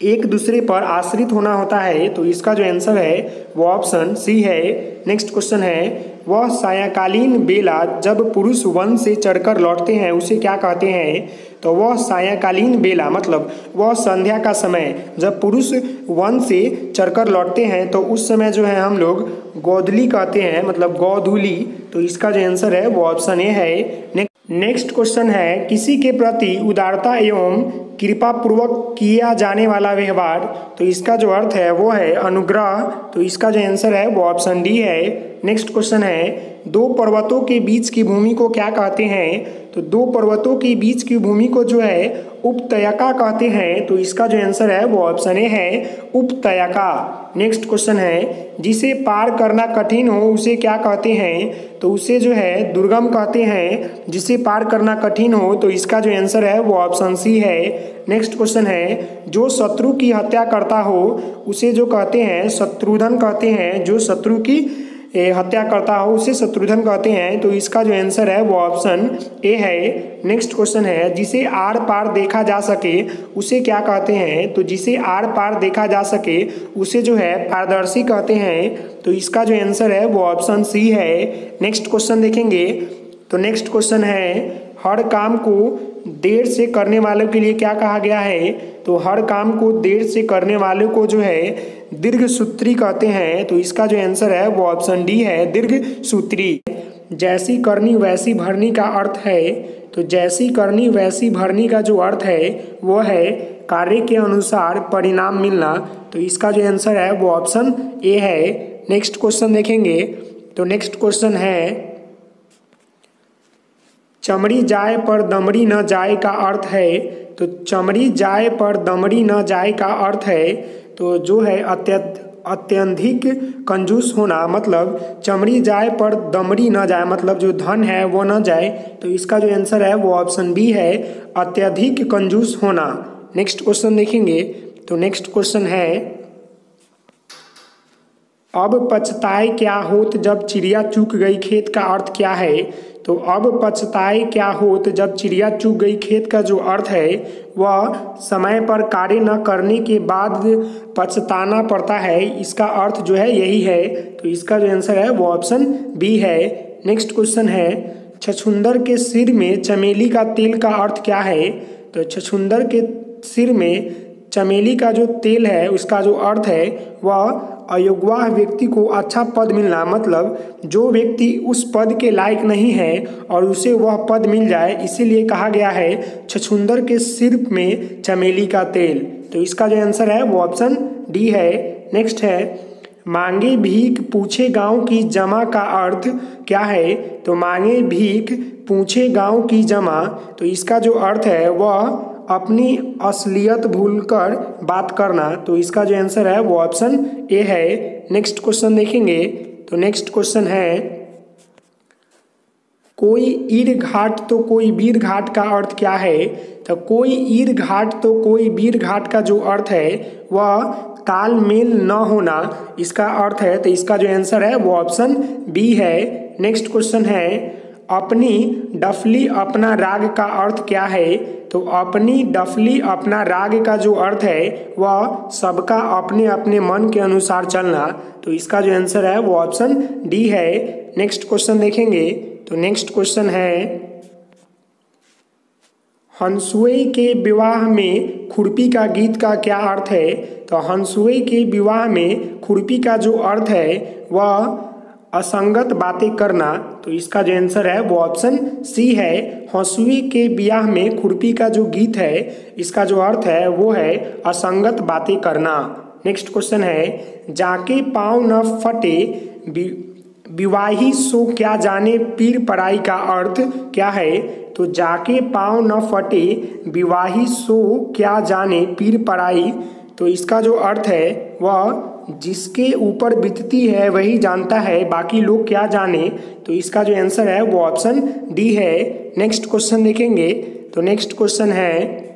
एक दूसरे पर आश्रित होना होता है। तो इसका जो आंसर है वो ऑप्शन सी है। नेक्स्ट क्वेश्चन है, वह सायंकालीन बेला जब पुरुष वन से चढ़कर लौटते हैं उसे क्या कहते हैं, तो वह सायंकालीन बेला मतलब वह संध्या का समय जब पुरुष वन से चढ़कर लौटते हैं तो उस समय जो है हम लोग गोधूली कहते हैं, मतलब गोधूली। तो इसका जो आंसर है वो ऑप्शन ए है। नेक्स्ट क्वेश्चन है, किसी के प्रति उदारता एवं कृपा पूर्वक किया जाने वाला व्यवहार, तो इसका जो अर्थ है वो है अनुग्रह। तो इसका जो आंसर है वो ऑप्शन डी है। नेक्स्ट क्वेश्चन है, दो पर्वतों के बीच की भूमि को क्या कहते हैं, तो दो पर्वतों के बीच की भूमि को जो है उपत्यका कहते हैं। तो इसका जो आंसर है वो ऑप्शन ए है, उपत्यका। नेक्स्ट क्वेश्चन है, जिसे पार करना कठिन हो उसे क्या कहते हैं, तो उसे जो है दुर्गम कहते हैं। जिसे पार करना कठिन हो, तो इसका जो आंसर है वो ऑप्शन सी है। नेक्स्ट क्वेश्चन है, जो शत्रु की हत्या करता हो उसे जो कहते हैं शत्रुघ्न कहते हैं। जो शत्रु की हत्या करता हो उसे शत्रुघ्न कहते हैं। तो इसका जो आंसर है वो ऑप्शन ए है। नेक्स्ट क्वेश्चन है, जिसे आर पार देखा जा सके उसे क्या कहते हैं, तो जिसे आर पार देखा जा सके उसे जो है पारदर्शी कहते हैं। तो इसका जो आंसर है वो ऑप्शन सी है। नेक्स्ट क्वेश्चन देखेंगे। तो नेक्स्ट क्वेश्चन है, हर काम को देर से करने वालों के लिए क्या कहा गया है, तो हर काम को देर से करने वालों को जो है दीर्घसूत्री कहते हैं। तो इसका जो आंसर है वो ऑप्शन डी है, दीर्घसूत्री। जैसी करनी वैसी भरनी का अर्थ है, तो जैसी करनी वैसी भरनी का जो अर्थ है वो है कार्य के अनुसार परिणाम मिलना। तो इसका जो आंसर है वो ऑप्शन ए है। नेक्स्ट क्वेश्चन देखेंगे। तो नेक्स्ट क्वेश्चन है, चमड़ी जाए पर दमड़ी न जाए का अर्थ है, तो चमड़ी जाए पर दमड़ी न जाए का अर्थ है तो जो है अत्यधिक कंजूस होना, मतलब चमड़ी जाए पर दमड़ी न जाए मतलब जो धन है वो न जाए। तो इसका जो आंसर है वो ऑप्शन बी है, अत्यधिक कंजूस होना। नेक्स्ट क्वेश्चन देखेंगे। तो नेक्स्ट क्वेश्चन है, अब पछताए क्या होत जब चिड़िया चूक गई खेत का अर्थ क्या है? तो अब पछताए क्या होत जब चिड़िया चूक गई खेत का जो अर्थ है वह समय पर कार्य न करने के बाद पछताना पड़ता है। इसका अर्थ जो है यही है। तो इसका जो आंसर है वो ऑप्शन बी है। नेक्स्ट क्वेश्चन है, छछूंदर के सिर में चमेली का तेल का अर्थ क्या है? तो छछूंदर के सिर में चमेली का जो तेल है उसका जो अर्थ है वह अयोग्य व्यक्ति को अच्छा पद मिलना, मतलब जो व्यक्ति उस पद के लायक नहीं है और उसे वह पद मिल जाए, इसीलिए कहा गया है छछूंदर के सिर में चमेली का तेल। तो इसका जो आंसर है वो ऑप्शन डी है। नेक्स्ट है, मांगे भीख पूछे गांव की जमा का अर्थ क्या है? तो मांगे भीख पूछे गांव की जमा, तो इसका जो अर्थ है वह अपनी असलियत भूलकर बात करना। तो इसका जो आंसर है वो ऑप्शन ए है। नेक्स्ट क्वेश्चन देखेंगे। तो नेक्स्ट क्वेश्चन है, कोई ईर घाट तो कोई वीर घाट का अर्थ क्या है? तो कोई ईर घाट तो कोई वीर घाट का जो अर्थ है वह तालमेल न होना, इसका अर्थ है। तो इसका जो आंसर है वो ऑप्शन बी है। नेक्स्ट क्वेश्चन है, अपनी डफली अपना राग का अर्थ क्या है? तो अपनी डफली अपना राग का जो अर्थ है वह सबका अपने अपने मन के अनुसार चलना। तो इसका जो आंसर है वो ऑप्शन डी है। नेक्स्ट क्वेश्चन देखेंगे। तो नेक्स्ट क्वेश्चन है, हंसुए के विवाह में खुरपी का गीत का क्या अर्थ है? तो हंसुए के विवाह में खुरपी का जो अर्थ है वह असंगत बातें करना। तो इसका जो आंसर है वो ऑप्शन सी है। हंसुए के ब्याह में खुरपी का जो गीत है इसका जो अर्थ है वो है असंगत बातें करना। नेक्स्ट क्वेश्चन है, जाके पाँव न फटे विवाही सो क्या जाने पीर पराई का अर्थ क्या है? तो जाके पाँव न फटे विवाही सो क्या जाने पीर पराई, तो इसका जो अर्थ है वह जिसके ऊपर बीतती है वही जानता है, बाकी लोग क्या जाने। तो इसका जो आंसर है वो ऑप्शन डी है। नेक्स्ट क्वेश्चन देखेंगे। तो नेक्स्ट क्वेश्चन है,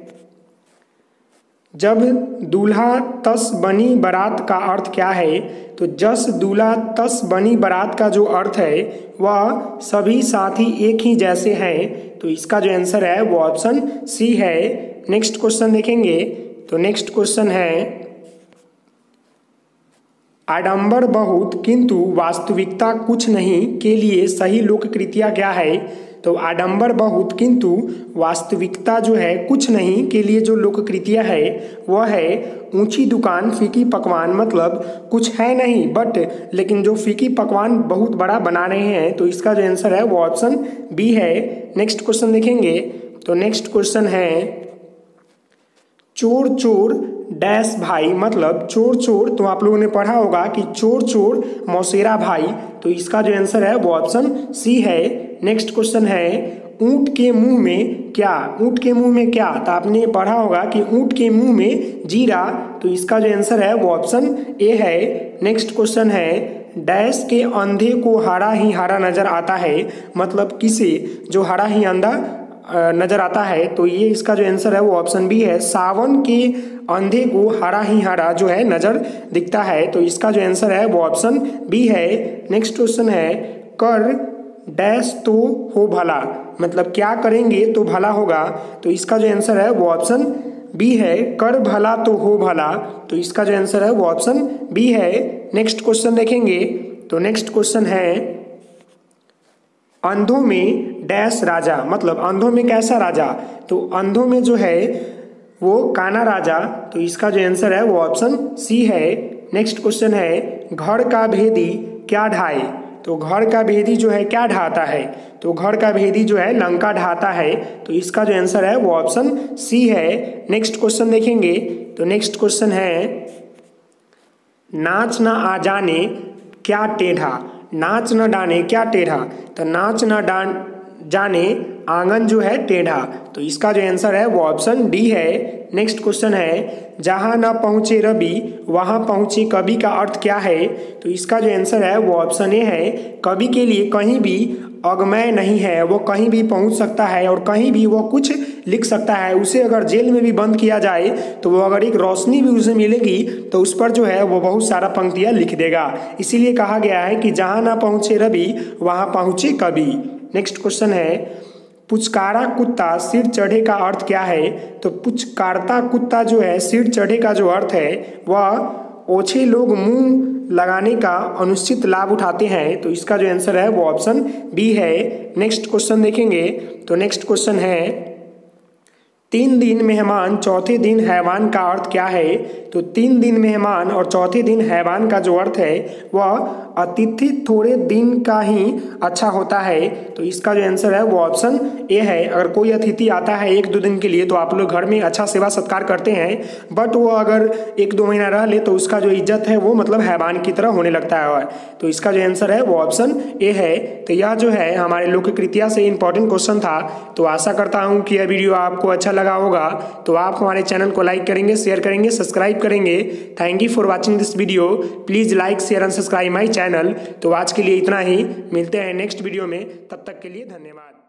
जब दूल्हा तस बनी बारात का अर्थ क्या है? तो जस दूल्हा तस बनी बारात का जो अर्थ है वह सभी साथी एक ही जैसे हैं। तो इसका जो आंसर है वो ऑप्शन सी है। नेक्स्ट क्वेश्चन देखेंगे। तो नेक्स्ट क्वेश्चन है, आडंबर बहुत किंतु वास्तविकता कुछ नहीं के लिए सही लोककृतियाँ क्या है? तो आडंबर बहुत किंतु वास्तविकता जो है कुछ नहीं के लिए जो लोककृतियाँ है वह है ऊंची दुकान फीकी पकवान, मतलब कुछ है नहीं बट लेकिन जो फीकी पकवान बहुत बड़ा बना रहे हैं। तो इसका जो आंसर है वो ऑप्शन बी है। नेक्स्ट क्वेश्चन देखेंगे। तो नेक्स्ट क्वेश्चन है, चोर चोर डैश भाई, मतलब चोर चोर तो आप लोगों ने पढ़ा होगा कि चोर चोर मौसेरा भाई। तो इसका जो आंसर है वो ऑप्शन सी है। नेक्स्ट क्वेश्चन है, ऊंट के मुंह में क्या? ऊंट के मुंह में क्या? तो आपने पढ़ा होगा कि ऊंट के मुंह में जीरा। तो इसका जो आंसर है वो ऑप्शन ए है। नेक्स्ट क्वेश्चन है, डैश के अंधे को हरा ही हरा नजर आता है, मतलब किसे जो हरा ही अंधा नजर आता है। तो ये इसका जो आंसर है वो ऑप्शन बी है। सावन के अंधे को हरा ही हरा जो है नजर दिखता है। तो इसका जो आंसर है वो ऑप्शन बी है। नेक्स्ट क्वेश्चन है, कर डैश तो हो भला, मतलब क्या करेंगे तो भला होगा। तो इसका जो आंसर है वो ऑप्शन बी है। कर भला तो हो भला। तो इसका जो आंसर है वो ऑप्शन बी है। नेक्स्ट क्वेश्चन देखेंगे। तो नेक्स्ट क्वेश्चन है, अंधों में डैश राजा, मतलब अंधों में कैसा राजा? तो अंधों में जो है वो काना राजा। तो इसका जो आंसर है वो ऑप्शन सी है। नेक्स्ट क्वेश्चन है, घर का भेदी क्या ढाए? तो घर का भेदी जो है क्या ढाता है? तो घर का भेदी जो है लंका ढाता है। तो इसका जो आंसर है वो ऑप्शन सी है। नेक्स्ट क्वेश्चन देखेंगे। तो नेक्स्ट क्वेश्चन है, नाच ना आ जाने क्या टेढ़ा? नाच न डाने क्या टेढ़ा? तो नाच न जाने आंगन जो है टेढ़ा। तो इसका जो आंसर है वो ऑप्शन डी है। नेक्स्ट क्वेश्चन है, जहाँ न पहुँचे रवि वहाँ पहुँचे कवि का अर्थ क्या है? तो इसका जो आंसर है वो ऑप्शन ए है। कवि के लिए कहीं भी अगमय नहीं है, वो कहीं भी पहुँच सकता है और कहीं भी वो कुछ लिख सकता है, उसे अगर जेल में भी बंद किया जाए तो वो अगर एक रोशनी भी उसे मिलेगी तो उस पर जो है वो बहुत सारा पंक्तियाँ लिख देगा। इसीलिए कहा गया है कि जहाँ ना पहुँचे रवि वहाँ पहुँचे कवि। नेक्स्ट क्वेश्चन है, पुचकारा कुत्ता सिर चढ़े का अर्थ क्या है? तो पुचकारता कुत्ता जो है सिर चढ़े का जो अर्थ है वह ओछे लोग मुंह लगाने का अनिश्चित लाभ उठाते हैं। तो इसका जो आंसर है वो ऑप्शन बी है। नेक्स्ट क्वेश्चन देखेंगे तो नेक्स्ट क्वेश्चन है, 3 दिन मेहमान चौथे दिन हैवान का अर्थ क्या है? तो 3 दिन मेहमान और चौथे दिन हैवान का जो अर्थ है वह अतिथि थोड़े दिन का ही अच्छा होता है। तो इसका जो आंसर है वो ऑप्शन ए है। अगर कोई अतिथि आता है 1-2 दिन के लिए तो आप लोग घर में अच्छा सेवा सत्कार करते हैं, बट वो अगर 1-2 महीना रह ले तो उसका जो इज्जत है वो मतलब हैवान की तरह होने लगता है। तो इसका जो आंसर है वो ऑप्शन ए है। तो यह जो है हमारे लोककृतियाँ से इंपॉर्टेंट क्वेश्चन था। तो आशा करता हूँ कि यह वीडियो आपको अच्छा लगा होगा। तो आप हमारे चैनल को लाइक करेंगे, शेयर करेंगे, सब्सक्राइब करेंगे। Thank you for watching this video. Please like, share and subscribe my channel. तो आज के लिए इतना ही, मिलते हैं नेक्स्ट वीडियो में, तब तक के लिए धन्यवाद।